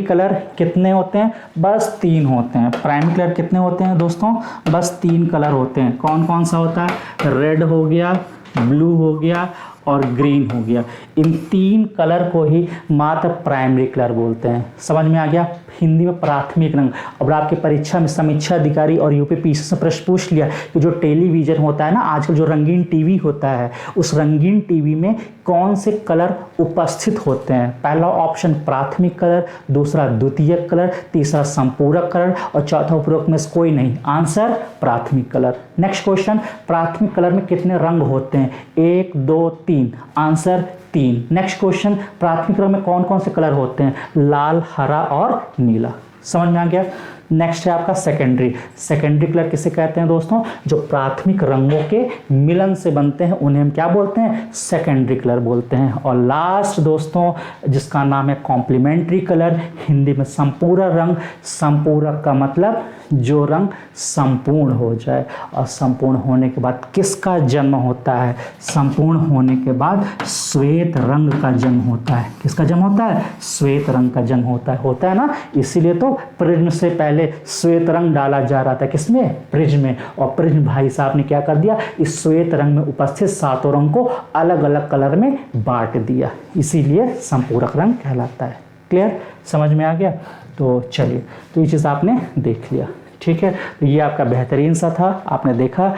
कलर कितने होते हैं? बस 3 होते हैं। प्राइमरी कलर कितने होते हैं दोस्तों? बस 3 कलर होते हैं। कौन कौन सा होता है? रेड हो गया, ब्लू हो गया और ग्रीन हो गया। इन 3 कलर को ही मात्र प्राइमरी कलर बोलते हैं। समझ में आ गया? हिंदी में प्राथमिक रंग। अब आपकी परीक्षा में समीक्षा अधिकारी और यूपीपीसी से प्रश्न पूछ लिया कि जो टेलीविजन होता है ना, आजकल जो रंगीन टीवी होता है, उस रंगीन टीवी में कौन से कलर उपस्थित होते हैं? पहला ऑप्शन प्राथमिक कलर, दूसरा द्वितीयक कलर, तीसरा संपूरक कलर और चौथा उपरोक्त में से कोई नहीं। आंसर प्राथमिक कलर। नेक्स्ट क्वेश्चन, प्राथमिक कलर में कितने रंग होते हैं? 1 2 3। आंसर 3। नेक्स्ट क्वेश्चन, प्राथमिक रंग में कौन कौन से कलर होते हैं? लाल, हरा और नीला। समझ में आ गया? नेक्स्ट है आपका सेकेंडरी कलर किसे कहते हैं दोस्तों? जो प्राथमिक रंगों के मिलन से बनते हैं उन्हें हम क्या बोलते हैं? सेकेंडरी कलर बोलते हैं। और लास्ट दोस्तों जिसका नाम है कॉम्प्लीमेंट्री कलर, हिंदी में संपूरक रंग। संपूरक का मतलब जो रंग संपूर्ण हो जाए। और संपूर्ण होने के बाद किसका जन्म होता है? संपूर्ण होने के बाद श्वेत रंग का जन्म होता है। किसका जन्म होता है? श्वेत रंग का जन्म होता है ना। इसीलिए तो प्रश्न से पहले पहले श्वेत रंग डाला जा रहा था, किसमें? प्रिज्म में। और प्रिज्म भाई साहब ने क्या कर दिया? इस श्वेत रंग में उपस्थित सातों रंग को अलग अलग कलर में बांट दिया, इसीलिए संपूरक रंग कहलाता है। क्लियर, समझ में आ गया? तो चलिए, तो ये चीज़ आपने देख लिया, ठीक है। तो ये आपका बेहतरीन सा था, आपने देखा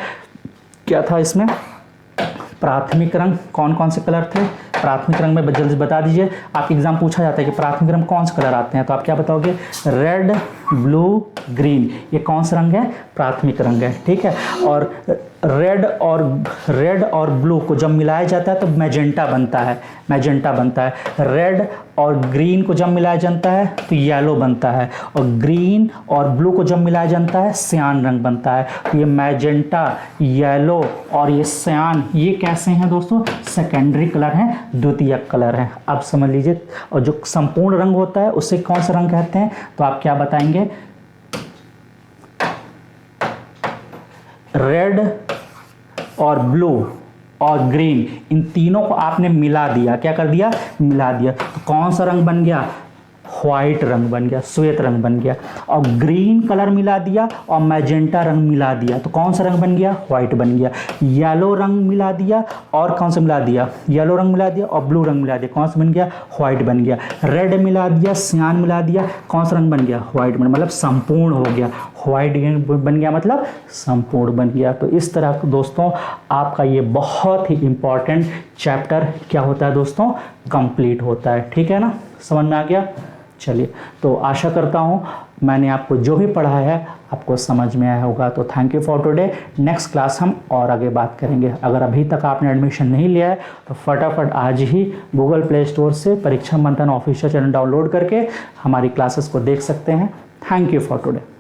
क्या था इसमें। प्राथमिक रंग कौन कौन से कलर थे? प्राथमिक रंग में जल्दी बता दीजिए, आपके एग्जाम पूछा जाता है कि प्राथमिक रंग कौन से कलर आते हैं, तो आप क्या बताओगे? रेड, ब्लू, ग्रीन, ये कौन सा रंग है? प्राथमिक रंग है, ठीक है। और रेड और ब्लू को जब मिलाया जाता है तो मैजेंटा बनता है, मैजेंटा बनता है। रेड और ग्रीन को जब मिलाया जाता है तो येलो बनता है, और ग्रीन और ब्लू को जब मिलाया जाता है सियान रंग बनता है। तो ये मैजेंटा, येलो और ये सियान, ये कैसे हैं दोस्तों? सेकेंडरी कलर हैं, द्वितीयक कलर हैं। अब समझ लीजिए, और जो संपूर्ण रंग होता है उसे कौन सा रंग कहते हैं? तो आप क्या बताएंगे? रेड और ब्लू और ग्रीन, इन तीनों को आपने मिला दिया, क्या कर दिया? मिला दिया, तो कौन सा रंग बन गया? व्हाइट रंग बन गया, श्वेत रंग बन गया। और ग्रीन कलर मिला दिया और मैजेंटा रंग मिला दिया, तो कौन सा रंग बन गया? व्हाइट बन गया। येलो रंग मिला दिया और कौन सा मिला दिया? येलो रंग मिला दिया और ब्लू रंग मिला दिया, कौन सा बन गया? व्हाइट बन गया। रेड मिला दिया, सियान मिला दिया, कौन सा रंग बन गया? व्हाइट बन, मतलब संपूर्ण हो गया। व्हाइट बन गया मतलब संपूर्ण बन गया। तो इस तरह दोस्तों आपका ये बहुत ही इंपॉर्टेंट चैप्टर क्या होता है दोस्तों? कंप्लीट होता है, ठीक है ना? समझ में आ गया? चलिए, तो आशा करता हूँ मैंने आपको जो भी पढ़ाया है आपको समझ में आया होगा। तो thank you for today. Next class हम और आगे बात करेंगे। अगर अभी तक आपने एडमिशन नहीं लिया है तो फटाफट आज ही गूगल प्ले स्टोर से परीक्षा मंथन ऑफिशियल चैनल डाउनलोड करके हमारी क्लासेस को देख सकते हैं। Thank you for today.